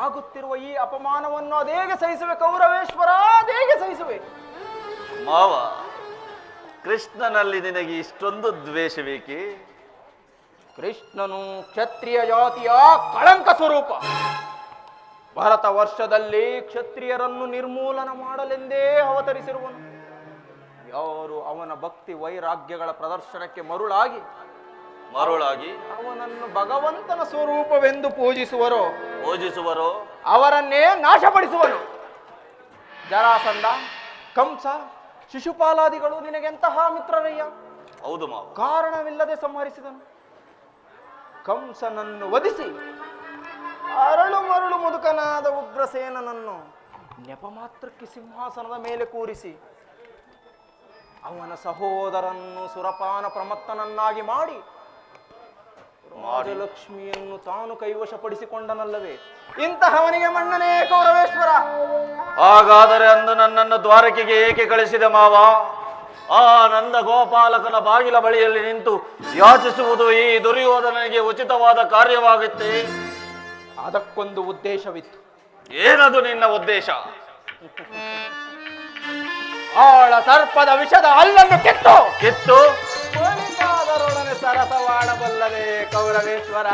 ಆಗುತ್ತಿರುವ ಈ ಅಪಮಾನವನ್ನು ಅದೇಗೆ ಸಹಿಸುವೆ ಕೌರವೇಶ್ವರ, ಅದೇಗೆ ಸಹಿಸುವೆ? ಮಾವ, ಕೃಷ್ಣನಲ್ಲಿ ನಿನಗೆ ಇಷ್ಟೊಂದು ದ್ವೇಷಬೇಕೆ? ಕೃಷ್ಣನು ಕ್ಷತ್ರಿಯ ಜಾತಿಯ ಕಳಂಕ ಸ್ವರೂಪ. ಭಾರತ ವರ್ಷದಲ್ಲಿ ಕ್ಷತ್ರಿಯರನ್ನು ನಿರ್ಮೂಲನ ಮಾಡಲೆಂದೇ ಅವತರಿಸಿರುವನು. ಯಾರು ಅವನ ಭಕ್ತಿ ವೈರಾಗ್ಯಗಳ ಪ್ರದರ್ಶನಕ್ಕೆ ಮರುಳಾಗಿ ಅವನನ್ನು ಭಗವಂತನ ಸ್ವರೂಪವೆಂದು ಪೂಜಿಸುವರೋ ಅವರನ್ನೇ ನಾಶಪಡಿಸುವನು. ಜರಾಸಂಧ, ಕಂಸ, ಶಿಶುಪಾಲಾದಿಗಳು ನಿನಗೆಂತಹ ಮಿತ್ರರಯ್ಯ? ಹೌದು ಮಾವ. ಕಾರಣವಿಲ್ಲದೆ ಸಂಹರಿಸಿದನು. ಕಂಸನನ್ನು ವಧಿಸಿ ಅರಳು ಮರಳು ಮುದುಕನಾದ ಉಗ್ರಸೇನನನ್ನು ನೆಪ ಮಾತ್ರಕ್ಕೆ ಸಿಂಹಾಸನದ ಮೇಲೆ ಕೂರಿಸಿ ಅವನ ಸಹೋದರನ್ನು ಸುರಪಾನ ಪ್ರಮತ್ತನನ್ನಾಗಿ ಮಾಡಿ ರಾಜಲಕ್ಷ್ಮಿಯನ್ನು ತಾನು ಕೈವಶಪಡಿಸಿಕೊಂಡನಲ್ಲವೇ? ಇಂತಹವನಿಗೆ ಮನ್ನಣೆ ಕೌರವೇಶ್ವರ. ಹಾಗಾದರೆ ಅಂದು ನನ್ನನ್ನು ದ್ವಾರಕೆಗೆ ಏಕೆ ಕಳಿಸಿದ ಮಾವ? ಆ ನಂದ ಗೋಪಾಲಕನ ಬಾಗಿಲ ಬಳಿಯಲ್ಲಿ ನಿಂತು ಯಾಚಿಸುವುದು ಈ ದುರ್ಯೋಧನನಿಗೆ ಉಚಿತವಾದ ಕಾರ್ಯವಾಗುತ್ತೆ. ಅದಕ್ಕೊಂದು ಉದ್ದೇಶವಿತ್ತು. ಏನದು ನಿನ್ನ ಉದ್ದೇಶ? ಆಳ ಸರ್ಪದ ವಿಷದ ಹಲ್ಲನ್ನು ಕಿತ್ತು ವನಿತಾದರೊಡನೆ ಸರಸವಾಡಬಲ್ಲದೆ ಕೌರವೇಶ್ವರ.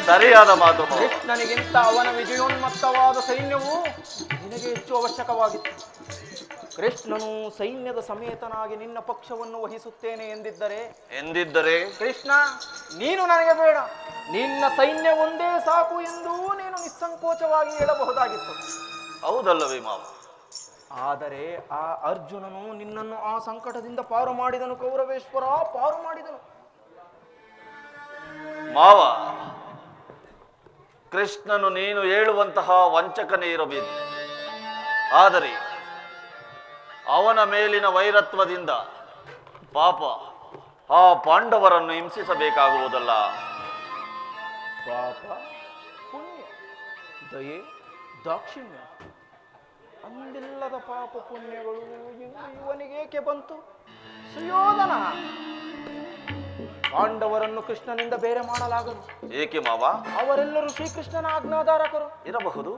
ಸರಿಯಾದ ಮಾತು. ಕೃಷ್ಣನಿಗಿಂತ ಅವನ ವಿಜಯೋನ್ಮತ್ತವಾದ ಸೈನ್ಯವು ನಿನಗೆ ಹೆಚ್ಚು ಅವಶ್ಯಕವಾಗಿತ್ತು. ಕೃಷ್ಣನು ಸೈನ್ಯದ ಸಮೇತನಾಗಿ ನಿನ್ನ ಪಕ್ಷವನ್ನು ವಹಿಸುತ್ತೇನೆ ಎಂದಿದ್ದರೆ ಕೃಷ್ಣ ನೀನು ನನಗೆ ಬೇಡ, ನಿನ್ನ ಸೈನ್ಯ ಒಂದೇ ಸಾಕು ಎಂದು ನೀನು ನಿಸ್ಸಂಕೋಚವಾಗಿ ಹೇಳಬಹುದಾಗಿತ್ತು. ಹೌದಲ್ಲವೇ ಮಾವ? ಆದರೆ ಆ ಅರ್ಜುನನು ನಿನ್ನನ್ನು ಆ ಸಂಕಟದಿಂದ ಪಾರು ಮಾಡಿದನು. ಕೌರವೇಶ್ವರ ಪಾರು ಮಾಡಿದನು. ಮಾವ, ಕೃಷ್ಣನು ನೀನು ಹೇಳುವಂತಹ ವಂಚಕನೇ ಇರಬೇಕು. ಆದರೆ ಅವನ ಮೇಲಿನ ವೈರತ್ವದಿಂದ ಪಾಪ ಆ ಪಾಂಡವರನ್ನು ಹಿಂಸಿಸಬೇಕಾಗುವುದಲ್ಲ. ಪಾಪ ಪುಣ್ಯ ದಯೆ ದಾಕ್ಷಿಣ್ಯ ಅಂದಿಲ್ಲದ ಪಾಪ ಪುಣ್ಯಗಳು ಇವನಿಗೇಕೆ ಬಂತು? ಸುಯೋಧನ, ಪಾಂಡವರನ್ನು ಕೃಷ್ಣನಿಂದ ಬೇರೆ ಮಾಡಲಾಗದು. ಏಕೆ ಮಾವ? ಅವರೆಲ್ಲರೂ ಶ್ರೀಕೃಷ್ಣನ ಆಜ್ಞಾಧಾರಕರು ಇರಬಹುದು.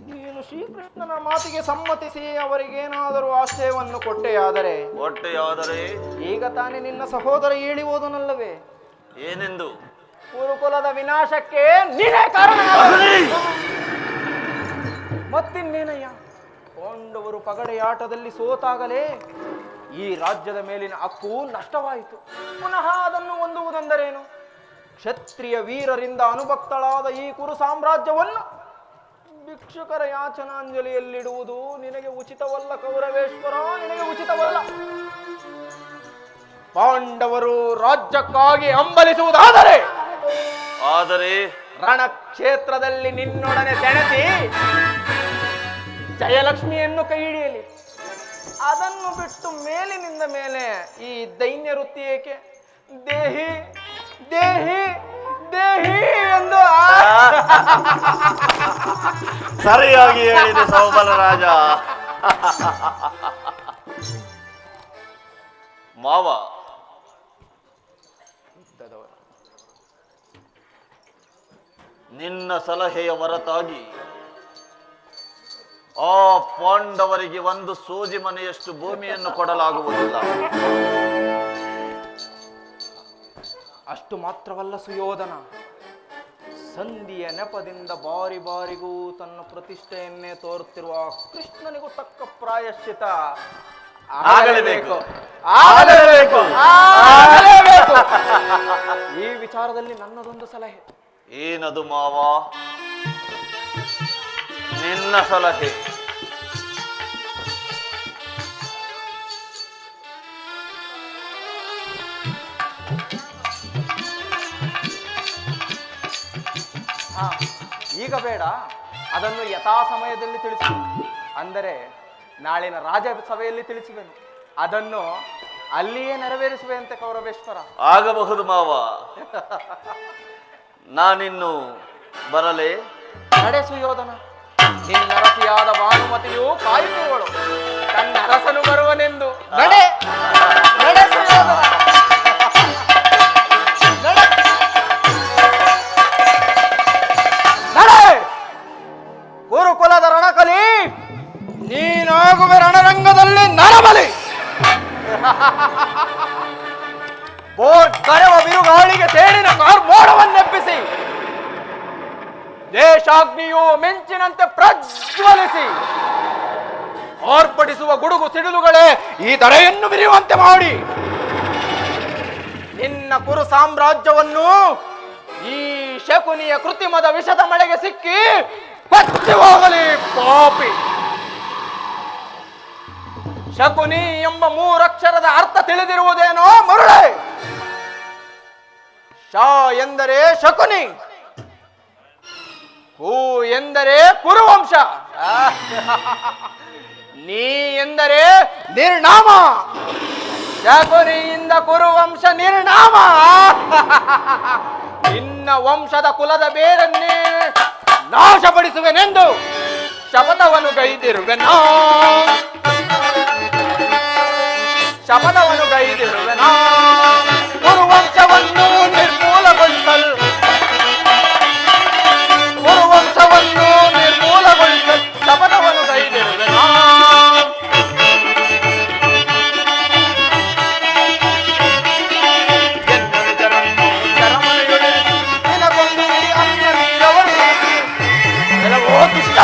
ನೀನು ಶ್ರೀಕೃಷ್ಣನ ಮಾತಿಗೆ ಸಮ್ಮತಿಸಿ ಅವರಿಗೇನಾದರೂ ಆಶ್ರಯವನ್ನು ಕೊಟ್ಟೆಯಾದರೆ ಈಗ ತಾನೇ ನಿನ್ನ ಸಹೋದರ ಹೇಳಿ ಹೋದನಲ್ಲವೇ? ಏನೆಂದು? ಕುರುಕುಲದ ವಿನಾಶಕ್ಕೆ ನೀನೇ ಕಾರಣ. ಮತ್ತಿನ್ನೇನಯ್ಯ, ಪಾಂಡವರು ಪಗಡೆಯಾಟದಲ್ಲಿ ಸೋತಾಗಲೇ ಈ ರಾಜ್ಯದ ಮೇಲಿನ ಹಕ್ಕು ನಷ್ಟವಾಯಿತು. ಪುನಃ ಅದನ್ನು ಹೊಂದುವುದೆಂದರೇನು? ಕ್ಷತ್ರಿಯ ವೀರರಿಂದ ಅನುಭಕ್ತಳಾದ ಈ ಕುರು ಸಾಮ್ರಾಜ್ಯವನ್ನು ಭಿಕ್ಷುಕರ ಯಾಚನಾಂಜಲಿಯಲ್ಲಿಡುವುದು ನಿನಗೆ ಉಚಿತವಲ್ಲ ಕೌರವೇಶ್ವರ, ನಿನಗೆ ಉಚಿತವಲ್ಲ. ಪಾಂಡವರು ರಾಜ್ಯಕ್ಕಾಗಿ ಹಂಬಲಿಸುವುದಾದರೆ ರಣಕ್ಷೇತ್ರದಲ್ಲಿ ನಿನ್ನೊಡನೆ ಸೆಣಸಿ ಜಯಲಕ್ಷ್ಮಿಯನ್ನು ಕೈ ಹಿಡಿಯಲಿ. ಅದನ್ನು ಬಿಟ್ಟು ಮೇಲಿನಿಂದ ಮೇಲೆ ಈ ದೈನ್ಯ ವೃತ್ತಿ ಏಕೆ? ದೇಹಿ ದೇಹಿ ದೇಹಿ ಎಂದು ಸರಿಯಾಗಿ ಹೇಳಿದೆ ಸೌಬಲ ರಾಜ. ಮಾವ, ನಿನ್ನ ಸಲಹೆಯ ಹೊರತಾಗಿ ಆ ಪಾಂಡವರಿಗೆ ಒಂದು ಸೂಜಿ ಮನೆಯಷ್ಟು ಭೂಮಿಯನ್ನು ಕೊಡಲಾಗುವುದಿಲ್ಲ. ಅಷ್ಟು ಮಾತ್ರವಲ್ಲ ಸುಯೋಧನ, ಸಂಧಿಯ ನೆಪದಿಂದ ಬಾರಿ ಬಾರಿಗೂ ತನ್ನ ಪ್ರತಿಷ್ಠೆಯನ್ನೇ ತೋರುತ್ತಿರುವ ಕೃಷ್ಣನಿಗೂ ತಕ್ಕ ಪ್ರಾಯಶ್ಚಿತ ಆಗಲೇಬೇಕು. ಈ ವಿಚಾರದಲ್ಲಿ ನನ್ನದೊಂದು ಸಲಹೆ. ಏನದು ಮಾವ? ನಿನ್ನ ಸಲಹೆ? ಈಗ ಬೇಡ, ಅದನ್ನು ಯಥಾ ಸಮಯದಲ್ಲಿ ತಿಳಿಸುವೆ. ಅಂದರೆ ನಾಳಿನ ರಾಜಸಭೆಯಲ್ಲಿ ತಿಳಿಸುವೆನು. ಅದನ್ನು ಅಲ್ಲಿಯೇ ನೆರವೇರಿಸುವೆಯಂತೆ ಕೌರವೇಶ್ವರ. ಆಗಬಹುದು ಮಾವ. ನಾನಿನ್ನು ಬರಲೇ? ನಡೆ ಸುಯೋಧನ, ನಿನ್ನರಸಿಯಾದ ಭಾನುಮತಿಯು ಕಾಯುತ್ತಿರುವಳು. ತನ್ನ ಅರಸನು ಬರುವನೆಂದು ನಡೆ ನಡೆ ಸುಯೋಧನ. ನಡೆ ಕುರುಕುಲದ ರಣಕಲಿ, ನೀನಾಗುವೆ ರಣರಂಗದಲ್ಲಿ ನರಬಲಿ. ಬೋರ್ ಕರೆವ ಬಿರುಗಾಳಿಗೆ ತೇಡಿನ ಕಾರ್ಮೋಡವನ್ನೆಬ್ಬಿಸಿ ದೇಶಾಗ್ನಿಯು ಮಿಂಚಿನಂತೆ ಪ್ರಜ್ವಲಿಸಿ ಆರ್ಭಟಿಸುವ ಗುಡುಗು ಸಿಡಿಲುಗಳೇ ಈ ಧರೆಯನ್ನು ಬಿರಿಯುವಂತೆ ಮಾಡಿ ನಿನ್ನ ಕುರು ಸಾಮ್ರಾಜ್ಯವನ್ನು ಈ ಶಕುನಿಯ ಕೃತ್ರಿಮದ ವಿಷದ ಮಳೆಗೆ ಸಿಕ್ಕಿ ಕೊಚ್ಚಿ ಹೋಗಲಿ ಪಾಪಿ. ಶಕುನಿ ಎಂಬ ಮೂರಕ್ಷರದ ಅರ್ಥ ತಿಳಿದಿರುವುದೇನೋ ಮರುಳೆ? ಶಾ ಎಂದರೆ ಶಕುನಿ, ಹೂ ಎಂದರೆ ಕುರುವಂಶ, ನೀ ಎಂದರೆ ನಿರ್ನಾಮ. ಶಕುನಿಯಿಂದ ಕುರುವಂಶ ನಿರ್ನಾಮ. ನಿನ್ನ ವಂಶದ ಕುಲದ ಬೇರನ್ನೇ ನಾಶಪಡಿಸುವೆನೆಂದು ಶಪಥವನ್ನು ಗೈದಿರುವೆನಾ? ಶಪಥವನ್ನು ಗೈದಿರುವೆನಾ? ಕುರುವಂಶವನ್ನು ನಿರ್ಮೂಲಗೊಳಿಸಲು, ಕುರುವಂಶವನ್ನು ನಿರ್ಮೂಲಗೊಳಿಸಲು ಶಪಥವನ್ನು ಗೈದಿರುವೆನಾ? ಎನ್ನನುಜರನ್ನು ಚರಮನೆಯೊಡೆಸಿ ನಿನಗೊಂದು ಅನ್ನ ನೀರವರು ಎಲ್ಲವೋ ದುಷ್ಟ.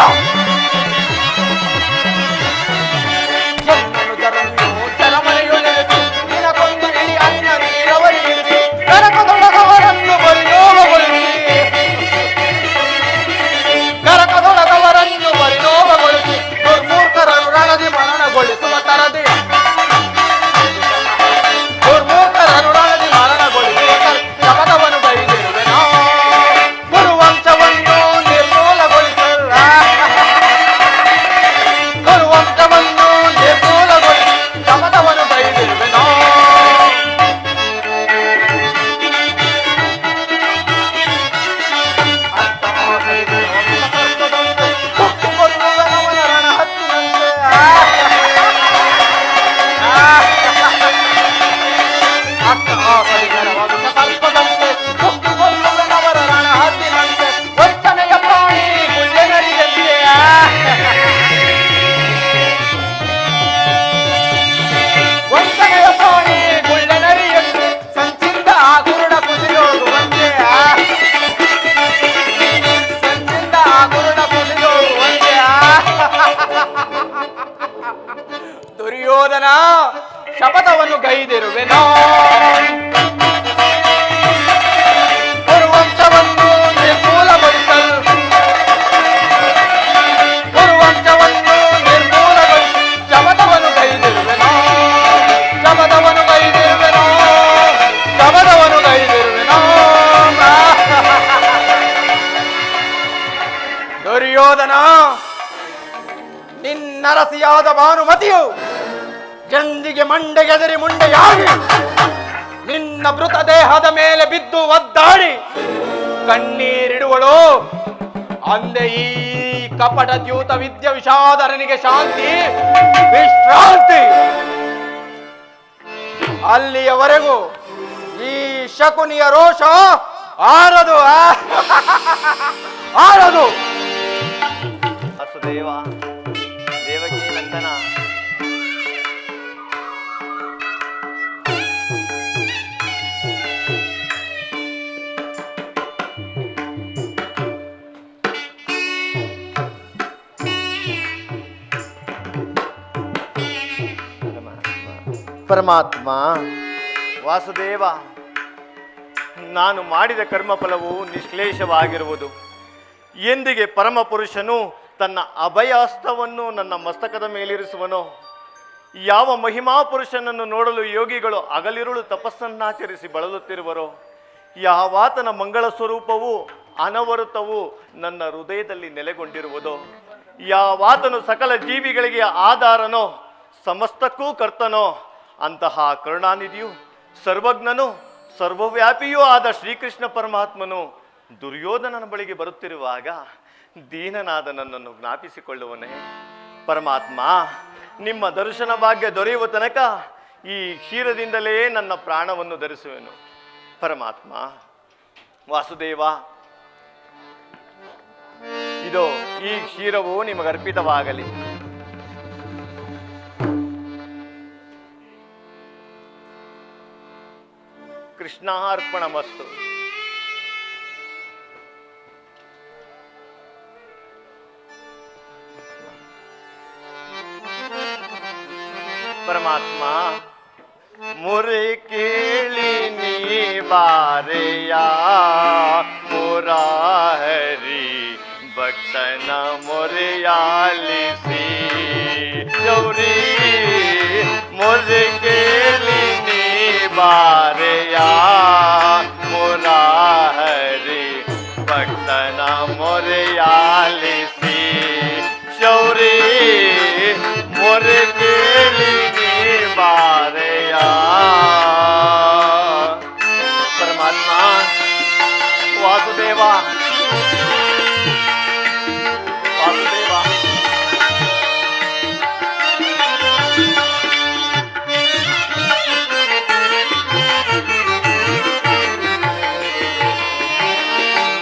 ದುರ್ಯೋಧನ ಶಪಥವನ್ನು ಗೈದಿರುವೆನೋ ಕುರುವಂಶವನ್ನು ನಿರ್ಮೂಲಗೊಳಿಸಲು ಶಪಥವನ್ನು ಗೈದಿರುವೆನೋ ದುರ್ಯೋಧನ, ನಿನ್ನರಸಿಯಾದ ಭಾನುಮತಿಯು ಎಂದಿಗೆ ಮಂಡೆಗೆದರಿ ಮುಂಡೆಯಾಗಿ ನಿನ್ನ ಮೃತ ದೇಹದ ಮೇಲೆ ಬಿದ್ದು ಒದ್ದಾಡಿ ಕಣ್ಣೀರಿಡುವಳು. ಅಂದೆ ಈ ಕಪಟ ದ್ಯೂತ ವಿದ್ಯ ವಿಷಾದರನಿಗೆ ಶಾಂತಿ ವಿಶ್ರಾಂತಿ. ಅಲ್ಲಿಯವರೆಗೂ ಈ ಶಕುನಿಯ ರೋಷ ಆರದು ಆರದು. ವಸುದೇವ, ದೇವಕಿ ನಂದನ, ಪರಮಾತ್ಮ, ವಾಸುದೇವ, ನಾನು ಮಾಡಿದ ಕರ್ಮಫಲವು ನಿಷ್ಕ್ಲೇಶವಾಗಿರುವುದು. ಎಂದಿಗೆ ಪರಮ ಪುರುಷನು ತನ್ನ ಅಭಯಹಸ್ತವನ್ನು ನನ್ನ ಮಸ್ತಕದ ಮೇಲಿರಿಸುವನೋ? ಯಾವ ಮಹಿಮಾ ಪುರುಷನನ್ನು ನೋಡಲು ಯೋಗಿಗಳು ಹಗಲಿರುಳು ತಪಸ್ಸನ್ನಾಚರಿಸಿ ಬಳಲುತ್ತಿರುವರೋ? ಯಾವಾತನ ಮಂಗಳ ಸ್ವರೂಪವು ಅನವರುತವು ನನ್ನ ಹೃದಯದಲ್ಲಿ ನೆಲೆಗೊಂಡಿರುವುದೋ? ಯಾವಾತನು ಸಕಲ ಜೀವಿಗಳಿಗೆ ಆಧಾರನೋ ಸಮಸ್ತಕ್ಕೂ ಕರ್ತನೋ ಅಂತಹ ಕರುಣಾನಿಧಿಯು ಸರ್ವಜ್ಞನು ಸರ್ವವ್ಯಾಪಿಯೂ ಆದ ಶ್ರೀಕೃಷ್ಣ ಪರಮಾತ್ಮನು ದುರ್ಯೋಧನನ ಬಳಿಗೆ ಬರುತ್ತಿರುವಾಗ ದೀನನಾದ ನನ್ನನ್ನು ಜ್ಞಾಪಿಸಿಕೊಳ್ಳುವನೇ? ಪರಮಾತ್ಮ, ನಿಮ್ಮ ದರ್ಶನ ಭಾಗ್ಯ ದೊರೆಯುವ ತನಕ ಈ ಕ್ಷೀರದಿಂದಲೇ ನನ್ನ ಪ್ರಾಣವನ್ನು ಧರಿಸುವೆನು. ಪರಮಾತ್ಮ, ವಾಸುದೇವ, ಇದೋ ಈ ಕ್ಷೀರವು ನಿಮಗರ್ಪಿತವಾಗಲಿ. ಕೃಷ್ಣಾರ್ಪಣಮಸ್ತು. ಪರಮಾತ್ಮ, ಮುರೆ ಕೇಳಿ ನೀ ಬಾರೆಯ ಮುರಾಹರಿ ಭಕ್ತನ ಮೊರೆಯಾಲಿಸಿ. ಗೌರಿ ಮುರೆ ಕೇಳಿ ನೀ ಬಾರೆಯ ಮುರಾಹರಿ ಭಕ್ತನ ಮೊರೆಯಾಲಿಸಿ. ಶೌರಿ ಮೊರೆ ಕೇಳಿ ನೀ ಬಾರೆಯ. ಪರಮಾತ್ಮ, ವಾಸುದೇವ, ವಾಸುದೇವ,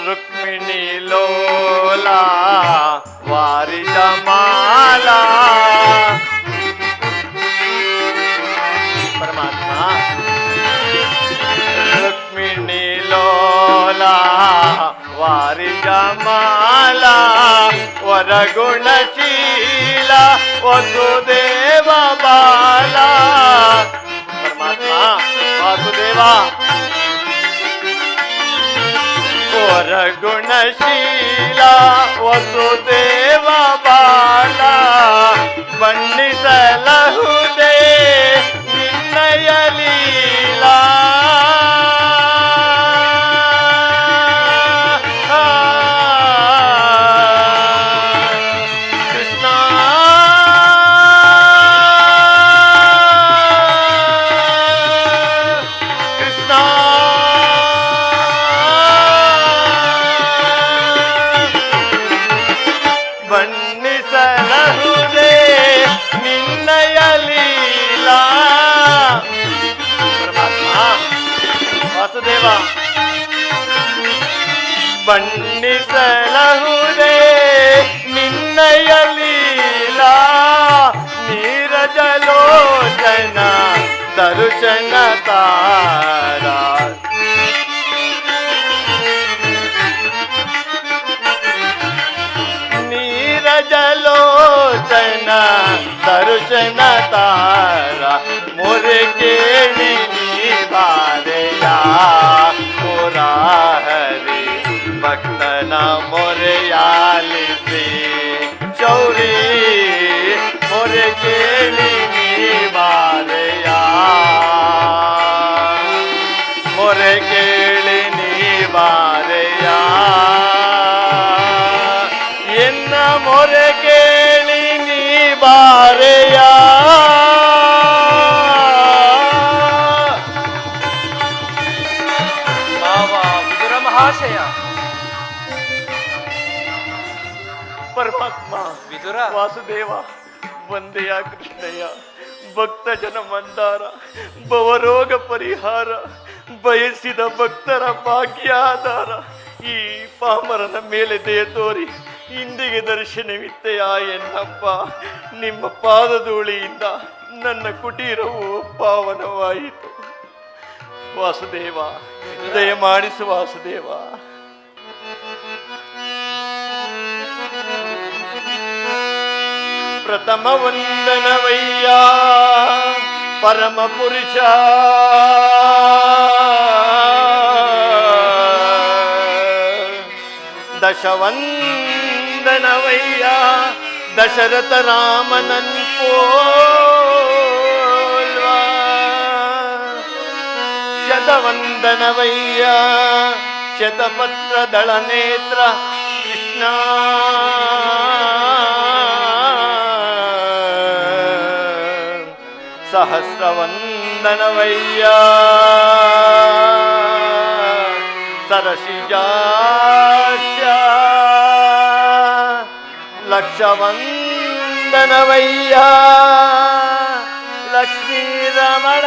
ರುಕ್ಮಿಣಿ ಲೋಲಾ ವಾರಿದ ಮಾಲಾ. ಪರಮಾತ್ಮ, ರುಕ್ಮಿಣಿ ಲೋಲಾ ವಾರಿದ ಮಾಲಾ ವರಗುಣಶೀಲ ವಸುದೇವ ಬಾಲ. ಪರಮಾತ್ಮ, ವಾಸುದೇವ, ವರಗುಣಶೀಲ ವಸುದೇವ ಬಾಲ ಬಣ್ಣಿಸಲಹುದೇ ನಿನ್ನಯ ಲೀಲಾ. ಕೃಷ್ಣ, ಕೃಷ್ಣ, ಬಣ್ಣಿಸಲಹುದೇ ನಿನ್ನಯ ಲೀಲಾ. ಪರಮಾತ್ಮ, ವಾಸುದೇವ, ಬಣ್ಣಿಸಲಹುದೇ ನಿನ್ನಯ ಲೀಲಾ. ನೀರಜಲೋಚನ ದರ್ಶನ ತಾರ. ನೀರಜಲೋಚನ ದರ್ಶನ ತಾರ ಮೊರೆ ಕೇಳಿ ನೀ ಬಾರೆಯ ಮುರಾಹರಿ ಭಕ್ತನ ಮೊರೆಯಾಲಿಸಿ ಚೌರಿ ಮೊರೆ ಕೇಳಿ ನೀ ಬಾರೆಯ ಮೊರೆ ಕೇಳಿ ನೀ ಬಾರೆಯ ಎನ್ನ ಮೊರೆ ಕೇಳಿ ನೀ ಬಾರೆಯ ವಿದುರ ಮಹಾಶಯ. ಪರಮಾತ್ಮ ವಿದುರ ವಾಸುದೇವ ವಂದೆಯ ಕೃಷ್ಣಯ್ಯ ಭಕ್ತ ಜನ ಮಂದಾರ ಭವರೋಗ ಪರಿಹಾರ ಬಯಸಿದ ಭಕ್ತರ ಭಾಗ್ಯಾಧಾರ ಈ ಪಾಮರನ ಮೇಲೆ ದಯ ತೋರಿ ಇಂದಿಗೆ ದರ್ಶನವಿತ್ತೆಯ ಎನ್ನಪ್ಪ ನಿಮ್ಮ ಪಾದಧೂಳಿಯಿಂದ ನನ್ನ ಕುಟೀರವು ಪಾವನವಾಯಿತು. ವಾಸುದೇವ ದಯಮಾಡಿಸು ವಾಸುದೇವ. ಪ್ರಥಮ ವಂದನವಯ್ಯ ಪರಮ ಪುರುಷ ದಶವಂದನವಯ್ಯ ದಶರಥ ರಾಮನನ್ ಪೋಲ್ವ ಶತವಂದನವಯ್ಯ ಶತಪತ್ರ ದಳ ನೇತ್ರ ಕೃಷ್ಣ ಸಹಸ್ರವಂದನವಯ್ಯ ಸರಸಿಜಾಸ್ಯ ಲಕ್ಷವಂದನವಯ್ಯ ಲಕ್ಷ್ಮೀರಮಣ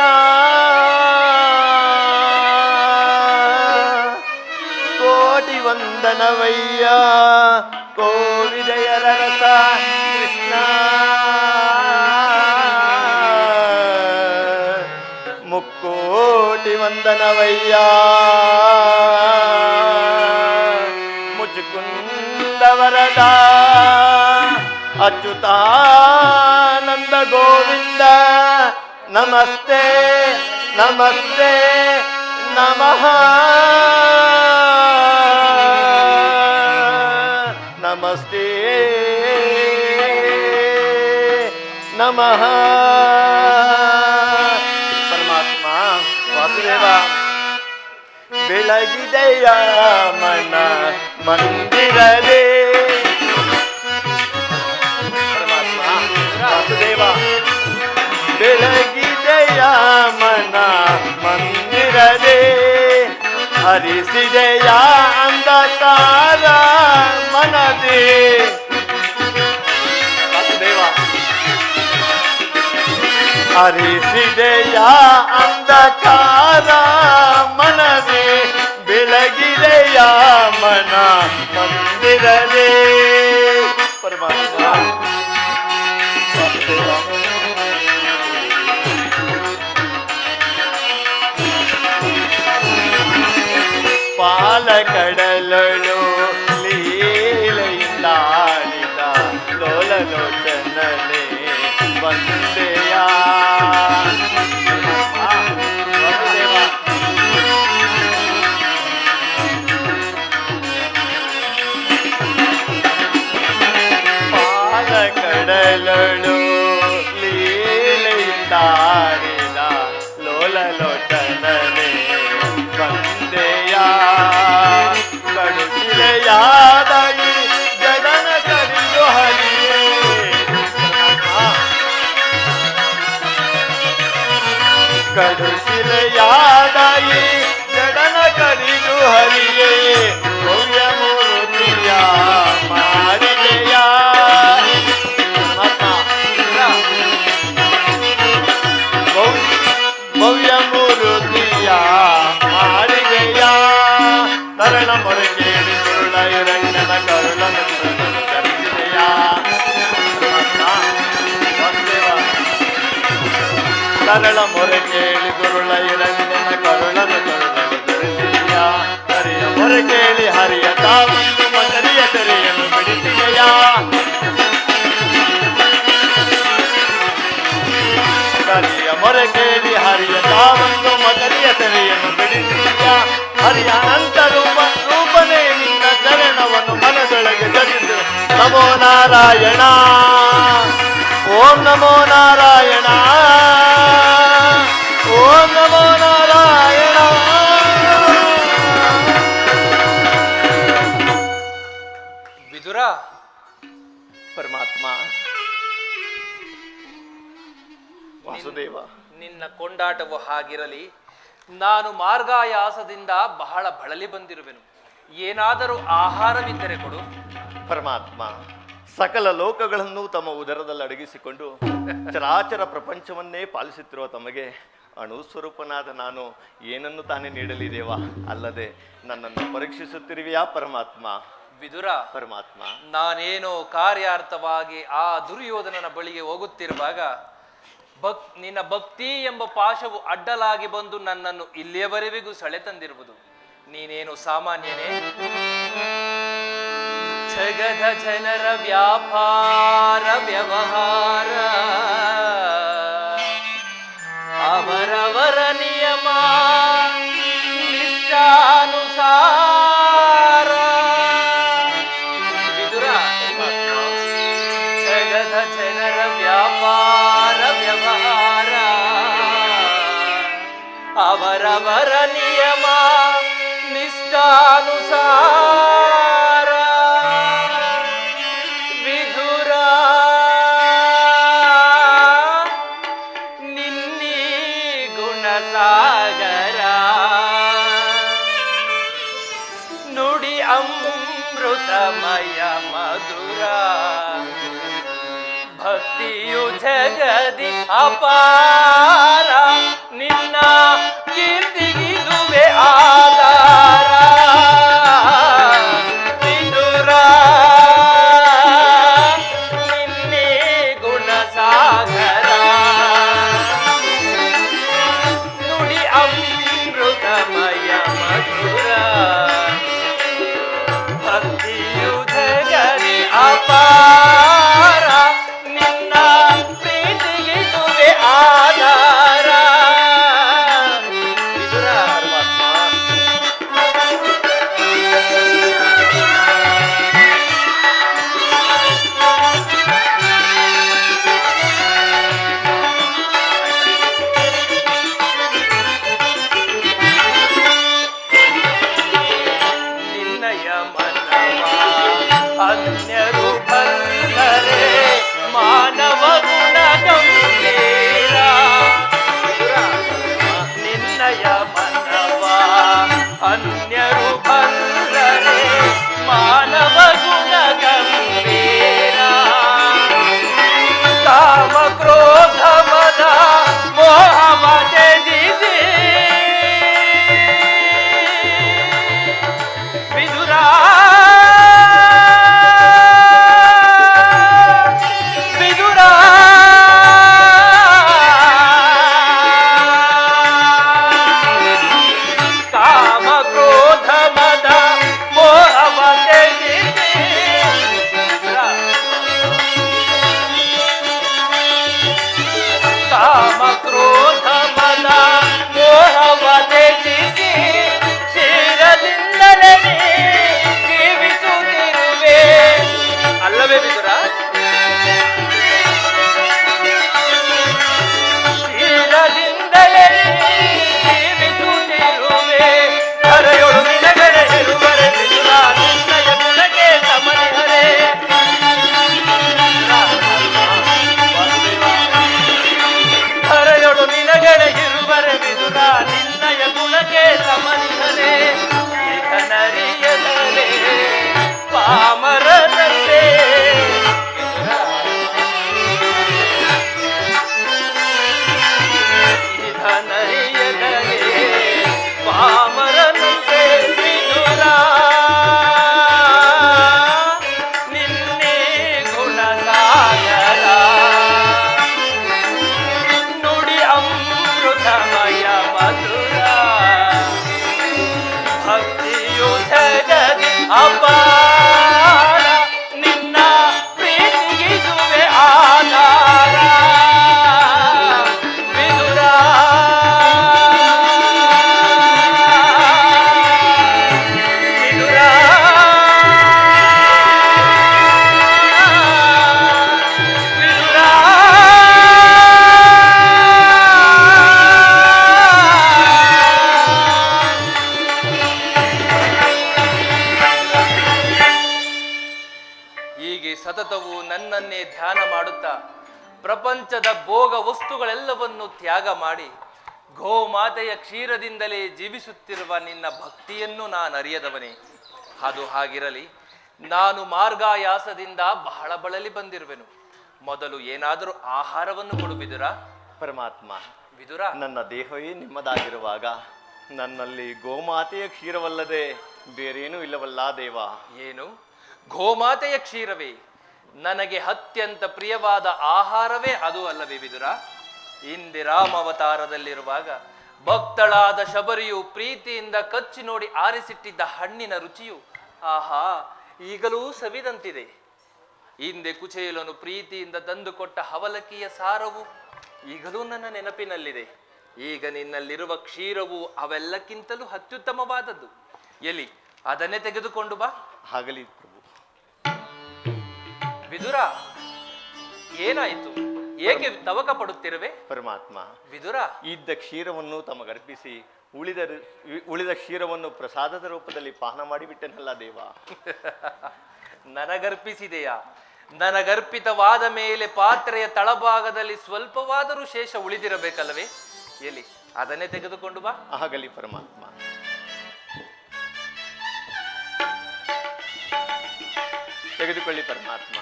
ಕೋಟಿ ವಂದನವಯ್ಯ ಕೋವಿದಯರ ರಸ ಕೃಷ್ಣ ಮುಕ್ಕೋಟಿ ವಂದನವಯ್ಯ ಮುಚುಕುಂದ ವರದ ಅಚ್ಯುತಾನಂದ ಗೋವಿಂದ ನಮಸ್ತೆ ನಮಸ್ತೆ ನಮಃ ನಮಸ್ತೆ ನಮಃ. ಪರಮಾತ್ಮ ವಾಸುದೇವ ಬೆಳಗಿದೆಯ ಮನ ಮಂದಿರದೇ ಪರಮಾತ್ಮ ವಾಸುದೇವ ಬೆಳಗಿದೆಯ ಮನ ಮಂದಿರದೇ ಹರಿಸಿದೆಯ ಅಂಧಕಾರ ಮನದೇ ವಾಸುದೇವ ಹರಿಸಿದೆಯ ಅಂಧಕಾರ ಮನದೇ ಬೆಳಗಿದೆಯ ಮನ ಮಂದಿರದೇ ಪರಮಾತ್ಮ ವಾಸುದೇವ ಪಾಲಕಡಲಳು ಲೀಲೆಯಿಂದಾಡಿದ ಲೋಲಲೋಚನಲೆ ವಂದೆಯ ವಾಸುದೇವ ಪಾಲಕಡಲಳು ಲೀಲೆಯಿಂದಾಡಿದ ಲೋಲಲೋಚನಲೆ ವಂದೆಯ ಕಡುಶಿಲೆಯಾದಗಿ ಜಗನ ಕರಿದು ಹರಿಯೇ ಕಡುಶಿಲೆಯಾದಗಿ ಜಗನ ಕರಿದು ಹರಿಯೇ ಭವ್ಯ ಮೂರ್ತಿಯ ಮಾಡಿದೆಯ ಭವ್ಯ ಮೂರ್ತಿಯ ಮಾಡಿದೆಯ ತರಣ ಮೊರೆ ಕೇಳಿ ಸುರುಳ ಇರಂಗನ ಕರುಳನ ಧರಿಸಿದೆಯ ತರಳ ಮೊರೆ ಕೇಳಿ ಗುರುಳ ಇರಂಗನ ಕರುಳನ ಧರಿಸಿದೆಯ ಹರಿಯ ಮೊರೆ ಕೇಳಿ ಹರಿಯ ತಾವಂದು ಮದರಿಯ ತೆರೆಯನ್ನು ಬಿಡಿಸಿದೆಯ ಮುರಾರಿಯ ಮೊರೆ ಕೇಳಿ ಹರಿಯ ತಾವೊಂದು ಮಗಲಿಯ ತೆರೆಯನ್ನು ಬಿಡಿಸಿಯ ಹರಿಯ ಅನಂತ ರೂಪನೇ ನಿನ್ನ ಚರಣವನ್ನು ಮನದೊಳಗೆ ಜಗಿಸು. ನಮೋ ನಾರಾಯಣ, ಓಂ ನಮೋ ನಾರಾಯಣ, ಓಂ ನಮೋ ನಾರಾಯಣ. ವಿದುರ, ಪರಮಾತ್ಮ, ವಾಸುದೇವ, ನಿನ್ನ ಕೊಂಡಾಟವು ಹಾಗಿರಲಿ. ನಾನು ಮಾರ್ಗಾಯಾಸದಿಂದ ಬಹಳ ಬಳಲಿ ಬಂದಿರುವೆನು. ಏನಾದರೂ ಆಹಾರವಿದ್ದರೆ ಕೊಡು. ಪರಮಾತ್ಮ, ಸಕಲ ಲೋಕಗಳನ್ನು ತಮ್ಮ ಉದರದಲ್ಲಿ ಅಡಗಿಸಿಕೊಂಡು ಚರಾಚರ ಪ್ರಪಂಚವನ್ನೇ ಪಾಲಿಸುತ್ತಿರುವ ತಮಗೆ ಅಣು ಸ್ವರೂಪನಾದ ನಾನು ಏನನ್ನು ತಾನೇ ನೀಡಲಿ ದೇವ? ಅಲ್ಲದೆ ನನ್ನನ್ನು ಪರೀಕ್ಷಿಸುತ್ತಿರುವೆಯಾ ಪರಮಾತ್ಮ? ವಿದುರ, ಪರಮಾತ್ಮ, ನಾನೇನೋ ಕಾರ್ಯಾರ್ಥವಾಗಿ ಆ ದುರ್ಯೋಧನನ ಬಳಿಗೆ ಹೋಗುತ್ತಿರುವಾಗ ನಿನ್ನ ಭಕ್ತಿ ಎಂಬ ಪಾಶವು ಅಡ್ಡಲಾಗಿ ಬಂದು ನನ್ನನ್ನು ಇಲ್ಲಿಯವರೆವಿಗೂ ಸೆಳೆ ತಂದಿರುವುದು. ನೀನೇನು ಸಾಮಾನ್ಯನೇ? ಜಗದ ಜನರ ವ್ಯಾಪಾರ ವ್ಯವಹಾರ ಅವರವರ ನಿಯಮ ನಿಷ್ಠಾನುಸಾರ. ವಿದುರ, ಜಗದ ಜನರ ವ್ಯಾಪಾರ ವ್ಯವಹಾರ ಅವರವರ ನಿಯಮ ನಿಷ್ಠಾನುಸಾರ. ವಿದುರ, ನಿನ್ನೀ ಗುಣಸಾಗರ ನುಡಿ ಅಮೃತಮಯ ಮಧುರ. ಭಕ್ತಿಯು ಜಗದಿ ಅಪಾರ, ನಿನ್ನ ಕೀರ್ತಿಗಿದುವೆ ಆಧಾರ. ವಿದುರ, ನಿನ್ನೆ ಗುಣಸಾಗರ ನುಡಿ ಅಮೃತಮಯ ಮಧುರ. ಭಕ್ತಿಯು ಜಗದಿ ಅಪಾರ, ನಿನ್ನ ಪ್ರೀತಿಗಿದುವೆ ಆಧಾರ. ಪ್ರಪಂಚದ ಭೋಗ ವಸ್ತುಗಳೆಲ್ಲವನ್ನು ತ್ಯಾಗ ಮಾಡಿ ಗೋಮಾತೆಯ ಕ್ಷೀರದಿಂದಲೇ ಜೀವಿಸುತ್ತಿರುವ ನಿನ್ನ ಭಕ್ತಿಯನ್ನು ನಾನು ಅರಿಯದವನೇ. ಅದು ಹಾಗಿರಲಿ, ನಾನು ಮಾರ್ಗಾಯಾಸದಿಂದ ಬಹಳ ಬಳಲಿ ಬಂದಿರುವೆನು. ಮೊದಲು ಏನಾದರೂ ಆಹಾರವನ್ನು ಕೊಡು ವಿದುರ. ಪರಮಾತ್ಮ, ವಿದುರ, ನನ್ನ ದೇಹವೇ ನಿಮ್ಮದಾಗಿರುವಾಗ ನನ್ನಲ್ಲಿ ಗೋಮಾತೆಯ ಕ್ಷೀರವಲ್ಲದೆ ಬೇರೇನೂ ಇಲ್ಲವಲ್ಲ ದೇವ. ಏನು? ಗೋಮಾತೆಯ ಕ್ಷೀರವೇ ನನಗೆ ಅತ್ಯಂತ ಪ್ರಿಯವಾದ ಆಹಾರವೇ ಅದು ಅಲ್ಲವೇ ವಿದುರ? ಹಿಂದೆ ರಾಮಾವತಾರದಲ್ಲಿರುವಾಗ ಭಕ್ತಳಾದ ಶಬರಿಯು ಪ್ರೀತಿಯಿಂದ ಕಚ್ಚಿ ನೋಡಿ ಆರಿಸಿಟ್ಟಿದ್ದ ಹಣ್ಣಿನ ರುಚಿಯು ಆಹಾ ಈಗಲೂ ಸವಿದಂತಿದೆ. ಹಿಂದೆ ಕುಚೇಲನು ಪ್ರೀತಿಯಿಂದ ತಂದುಕೊಟ್ಟ ಹವಲಕ್ಕಿಯ ಸಾರವು ಈಗಲೂ ನನ್ನ ನೆನಪಿನಲ್ಲಿದೆ. ಈಗ ನಿನ್ನಲ್ಲಿರುವ ಕ್ಷೀರವು ಅವೆಲ್ಲಕ್ಕಿಂತಲೂ ಅತ್ಯುತ್ತಮವಾದದ್ದು. ಎಲ್ಲಿ ಅದನ್ನೇ ತೆಗೆದುಕೊಂಡು ಬಾ. ಆಗಲಿ ಪ್ರಭು. ವಿದುರ, ಏನಾಯಿತು? ಏಕೆ ತವಕ ಪಡುತ್ತಿರುವೆ? ಪರಮಾತ್ಮ, ವಿದುರ, ಇದ್ದ ಕ್ಷೀರವನ್ನು ತಮಗರ್ಪಿಸಿ ಉಳಿದ ಕ್ಷೀರವನ್ನು ಪ್ರಸಾದದ ರೂಪದಲ್ಲಿ ಪಾನ ಮಾಡಿಬಿಟ್ಟೆನಲ್ಲ ದೇವ. ನನಗರ್ಪಿಸಿದೆಯಾ? ನನಗರ್ಪಿತವಾದ ಮೇಲೆ ಪಾತ್ರೆಯ ತಳಭಾಗದಲ್ಲಿ ಸ್ವಲ್ಪವಾದರೂ ಶೇಷ ಉಳಿದಿರಬೇಕಲ್ಲವೇ? ಎಲ್ಲಿ ಅದನ್ನೇ ತೆಗೆದುಕೊಂಡು ಬಾ. ಆಗಲಿ ಪರಮಾತ್ಮ. ತೆಗೆದುಕೊಳ್ಳಿ ಪರಮಾತ್ಮ.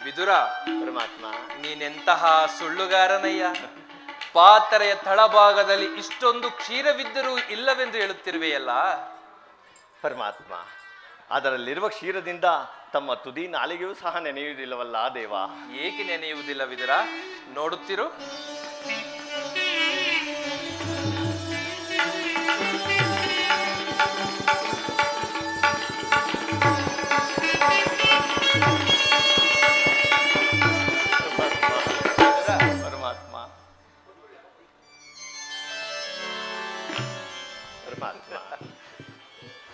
ವಿದುರ, ಪರಮಾತ್ಮ, ನೀನೆಂತಹ ಸುಳ್ಳುಗಾರನಯ್ಯ. ಪಾತ್ರೆಯ ತಳಭಾಗದಲ್ಲಿ ಇಷ್ಟೊಂದು ಕ್ಷೀರವಿದ್ದರೂ ಇಲ್ಲವೆಂದು ಹೇಳುತ್ತಿರುವೆಯಲ್ಲ. ಪರಮಾತ್ಮ, ಅದರಲ್ಲಿರುವ ಕ್ಷೀರದಿಂದ ತಮ್ಮ ತುದಿ ನಾಲಿಗೆಯೂ ಸಹ ನೆನೆಯುವುದಿಲ್ಲವಲ್ಲ ದೇವ. ಏಕೆ ನೆನೆಯುವುದಿಲ್ಲ ವಿದುರ? ನೋಡುತ್ತಿರು. ಪರಮಾತ್ಮ, ಪರಮಾತ್ಮ,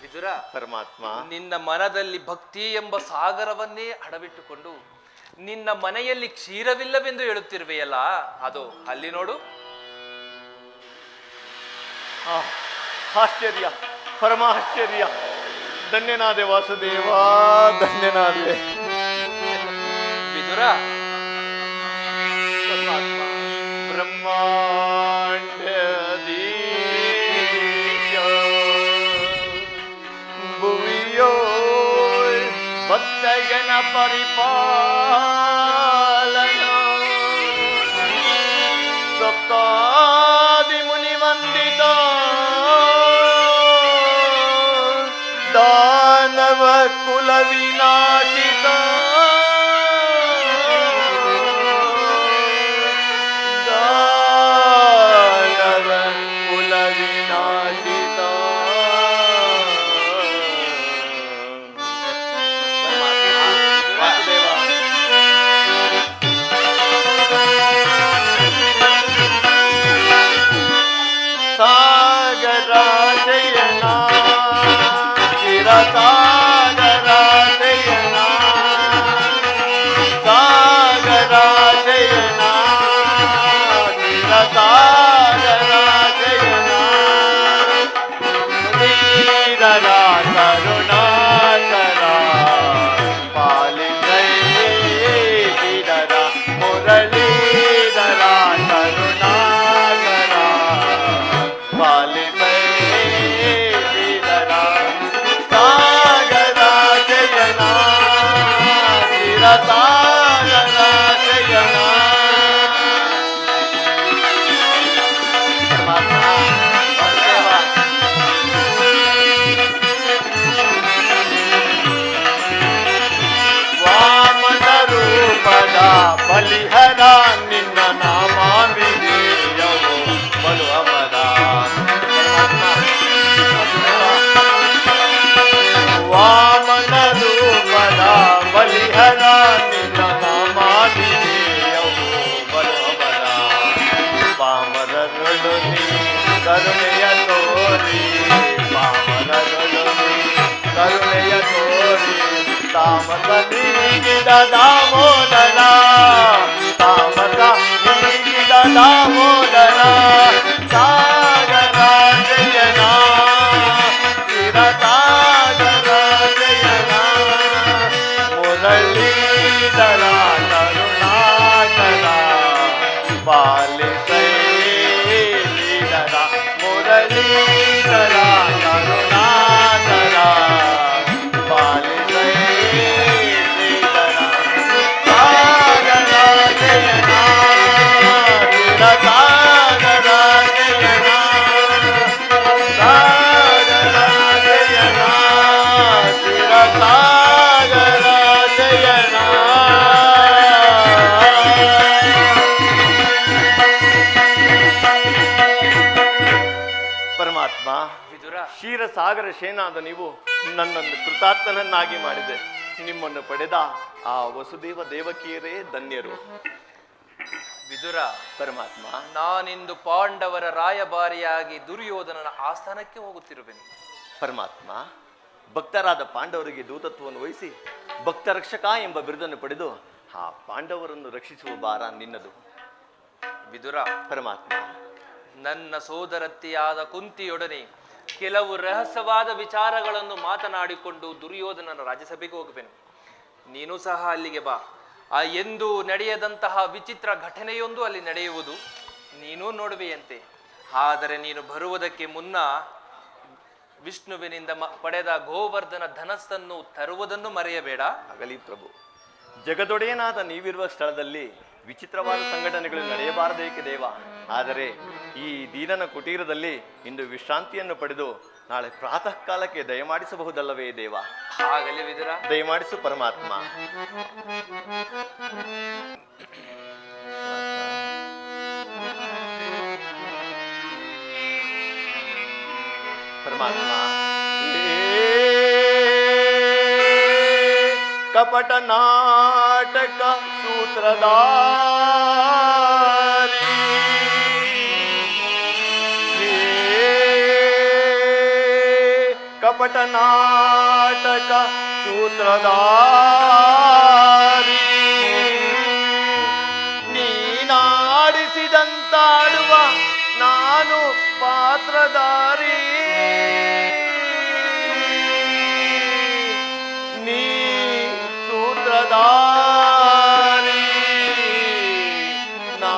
ವಿದುರ, ಪರಮಾತ್ಮ, ನಿನ್ನ ಮನದಲ್ಲಿ ಭಕ್ತಿ ಎಂಬ ಸಾಗರವನ್ನೇ ಅಡವಿಟ್ಟುಕೊಂಡು ನಿನ್ನ ಮನೆಯಲ್ಲಿ ಕ್ಷೀರವಿಲ್ಲವೆಂದು ಹೇಳುತ್ತಿರುವೆಯಲ್ಲ, ಅದು ಅಲ್ಲಿ ನೋಡು. ಆಶ್ಚರ್ಯ, ಪರಮಾಶ್ಚರ್ಯ. ಧನ್ಯನಾದೆ ವಾಸುದೇವ, ಧನ್ಯನಾದೆ. ವಿದುರ, ಪರಮಾತ್ಮ, ಬ್ರಹ್ಮಾಂಡದೀಶ ಭುವಿಯೋ ಭಕ್ತಜನ ಪರಿಪಾಲನ ಸಪ್ತಾದಿ ಮುನಿ ವಂದಿತ ದಾನವ ಕುಲ ವಿನಾಶಿತ ದಾನವ ಕುಲ ವಿನಾಶಿತ. ವಾಸುದೇವ, ಸಾಗರ ಜಯನ ಸಾಗರ ಜಯನ ಸಾಗರ ಜಯನ ಸಾಗರ ಜಯನ ನೀರರ ಕರುಣಾಕರ ಪಾಲಿಸೈ ಗಿರರ ಮುರಳೀಧರ ಕರುಣಾಕರ ಪಾಲಿಸೈ ಗಿರರ ಸಾಗರ ಜಯನ ಸಾಗರ ಜಯನ. ಪರಮಾತ್ಮ, ವಾಸುದೇವ, ವಾಮನ ರೂಪದ ಬಲಿಹರ ನಿನ್ನ ನಾಮಾಭಿಧೇಯವು ಬಲು ಅಮರ. ವಾಮನ ರೂಪದ ಬಲಿಹರ ನಿನ್ನ ನಾಮಾಭಿಧೇಯವು ಬಲು ಅಮರ. ಪಾಮರಗಳು ನೀ ಕರುಣೆಯ ತೋರಿ, ಪಾಮರಗಳು ನೀ ಕರುಣೆಯ ತೋರಿ ತಾಮಸ ನೀಗಿದ ದಾಮೋದರ, ತಾಮಸ ನೀಗಿದ ದಾಮೋದರ ಸಾಗರ ಜಯನ ಚಿರ ಸಾಗರ ಜಯನ ಮುರಳೀಧರ ಕರುಣಾಕರ ಶ್ರೀಧರ ಮುರಳೀಧರ ಕರುಣಾಕರ ಪಾಲಿಸೈ ಶ್ರೀಧರ ಸಾಗರ ಜಯನ ಸಾಗರ ಜಯನ ಸಾಗರ ಜಯನ ಸಾಗರ ಜಯನ ಪರಮಾತ್ಮ ವಿದುರ, ಕ್ಷೀರಸಾಗರ ಶೇನಾದ ನೀವು ನನ್ನನ್ನು ಕೃತಾರ್ಥನನ್ನಾಗಿ ಮಾಡಿದೆ. ನಿಮ್ಮನ್ನು ಪಡೆದ ಆ ವಸುದೇವ ದೇವಕಿಯರೇ ಧನ್ಯರು. ವಿದುರ, ಪರಮಾತ್ಮ ನಾನಿಂದು ಪಾಂಡವರ ರಾಯಭಾರಿಯಾಗಿ ದುರ್ಯೋಧನನ ಆಸ್ಥಾನಕ್ಕೆ ಹೋಗುತ್ತಿರುವೆನು. ಪರಮಾತ್ಮ ಭಕ್ತರಾದ ಪಾಂಡವರಿಗೆ ದೂತತ್ವವನ್ನು ವಹಿಸಿ ಭಕ್ತ ರಕ್ಷಕ ಎಂಬ ಬಿರುದನ್ನು ಪಡೆದು ಆ ಪಾಂಡವರನ್ನು ರಕ್ಷಿಸುವ ಭಾರ ನಿನ್ನದು. ವಿದುರ, ಪರಮಾತ್ಮ ನನ್ನ ಸೋದರತ್ತಿಯಾದ ಕುಂತಿಯೊಡನೆ ಕೆಲವು ರಹಸ್ಯವಾದ ವಿಚಾರಗಳನ್ನು ಮಾತನಾಡಿಕೊಂಡು ದುರ್ಯೋಧನನ ರಾಜ್ಯಸಭೆಗೆ ಹೋಗುವೆನು. ನೀನು ಸಹ ಅಲ್ಲಿಗೆ ಬಾ. ಆ ಎಂದು ನಡೆಯದಂತಹ ವಿಚಿತ್ರ ಘಟನೆಯೊಂದು ಅಲ್ಲಿ ನಡೆಯುವುದು ನೀನು ನೋಡುವೆಯಂತೆ. ಆದರೆ ನೀನು ಬರುವುದಕ್ಕೆ ಮುನ್ನ ವಿಷ್ಣುವಿನಿಂದ ಪಡೆದ ಗೋವರ್ಧನ ಧನಸ್ಸನ್ನು ತರುವುದನ್ನು ಮರೆಯಬೇಡ. ಆಗಲಿ ಪ್ರಭು. ಜಗದೊಡೆಯನಾದ ನೀವಿರುವ ಸ್ಥಳದಲ್ಲಿ ವಿಚಿತ್ರವಾದ ಸಂಘಟನೆಗಳು ನಡೆಯಬಾರದೇಕೆ ದೇವ. ಆದರೆ ಈ ದೀನನ ಕುಟೀರದಲ್ಲಿ ಇಂದು ವಿಶ್ರಾಂತಿಯನ್ನು ಪಡೆದು ನಾಳೆ ಪ್ರಾತಃ ಕಾಲಕ್ಕೆ ದಯಮಾಡಿಸಬಹುದಲ್ಲವೇ ದೇವ? ಆಗಲಿ ವಿದುರ. ದಯಮಾಡಿಸು ಪರಮಾತ್ಮ. ಪರಮಾತ್ಮ ಕಪಟ ನಾಟಕ ಸೂತ್ರಧಾರಿ ಕಪಟ ನಾಟಕ ಸೂತ್ರಧಾರಿ ನೀನಾಡಿಸಿದಂತಾಡುವ ನಾನು ಪಾತ್ರಧಾರಿ ನೀ ಸೂತ್ರಧಾರಿ ನಾ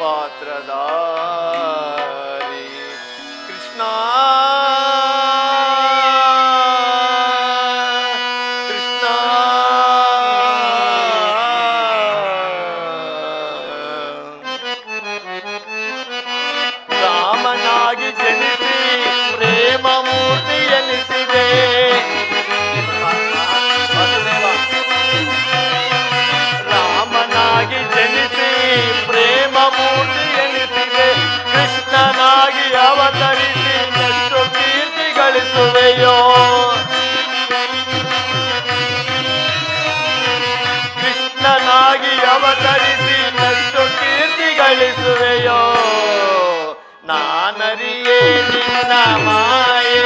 ಪಾತ್ರಧಾರಿ ಕೃಷ್ಣ ಕೃಷ್ಣ ರಾಮನಾಗಿ ಜನಿಸಿ ಪ್ರೇಮ ಮೂರ್ತಿ ಎನಿಸಿದೆ. ರಾಮನಾಗಿ ಜನಿಸಿ ಪ್ರೇಮ ಮೂರ್ತಿ ಎನಿಸಿದೆ. ಕೃಷ್ಣನಾಗಿ ಅವತರಿಸಿ ಎಷ್ಟು ಕೀರ್ತಿ ಗಳಿಸುವೆಯೋ. ಕೃಷ್ಣನಾಗಿ ಅವತರಿಸಿ ಎಷ್ಟು ಕೀರ್ತಿ ಗಳಿಸುವೆಯೋ. ನಾನರಿಯೇ ನಿನ್ನ ಮಾಯೆ,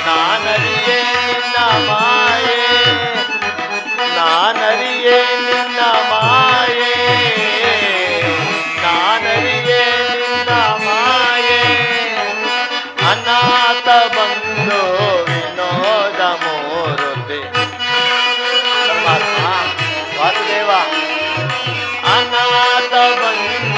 ನಾನರಿಯೇ ನಿನ್ನ ಮಾಯೆ, ನಾನರಿಯೇ ನಿನ್ನ ಮಾಯೆ, ನಾನರಿಯೇ ನಿನ್ನ ಮಾಯೆ. ಅನಾಥ ಬಂದು ವಿನೋದ ಮೂರುತಿ ವಾಸುದೇವ. ಅನಾಥ ಬಂದು